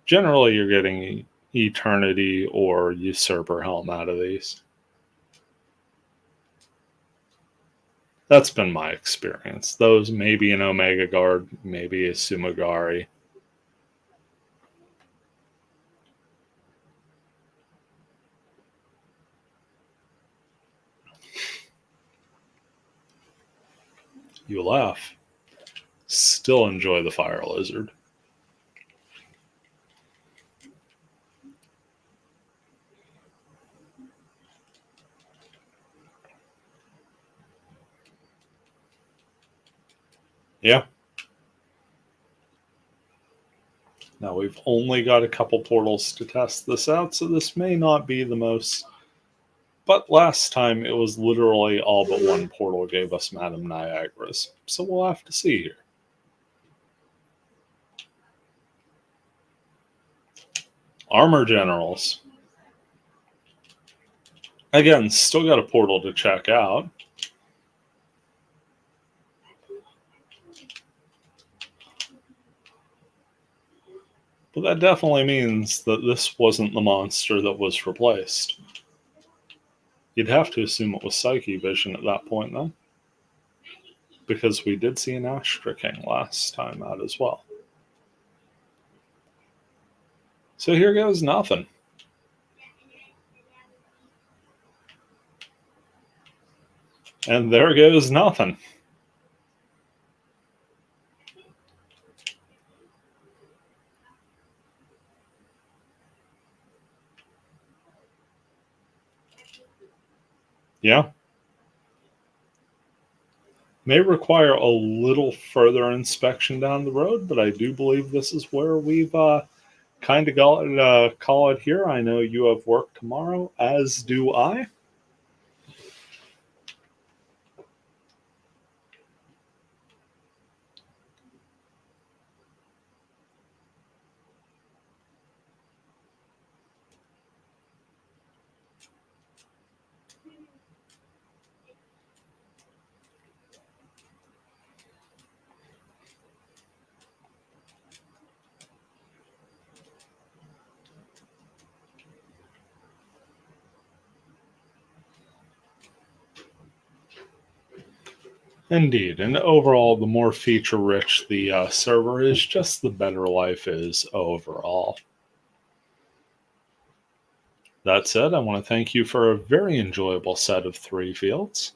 Generally, you're getting Eternity or Usurper Helm out of these. That's been my experience. Those, maybe an Omega Guard, maybe a Sumagari. You laugh. Still enjoy the Fire Lizard. Yeah. Now we've only got a couple portals to test this out, so this may not be the most. But last time it was literally all but one portal gave us Madame Niagara's, so we'll have to see here. Armor Generals. Again, still got a portal to check out. But that definitely means that this wasn't the monster that was replaced. You'd have to assume it was Psyche Vision at that point, then. Because we did see an Astra King last time out as well. So here goes nothing. And there goes nothing. Yeah. May require a little further inspection down the road, but I do believe this is where we've kind of call it here. I know you have work tomorrow, as do I. Indeed, and overall, the more feature-rich the server is, just the better life is overall. That said, I want to thank you for a very enjoyable set of 3 fields.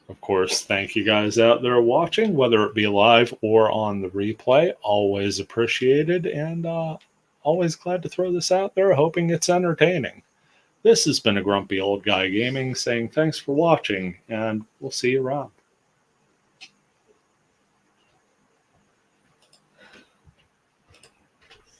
Of course, thank you guys out there watching, whether it be live or on the replay. Always appreciated, and always glad to throw this out there, hoping it's entertaining. This has been a Grumpy Old Guy Gaming saying thanks for watching, and we'll see you around.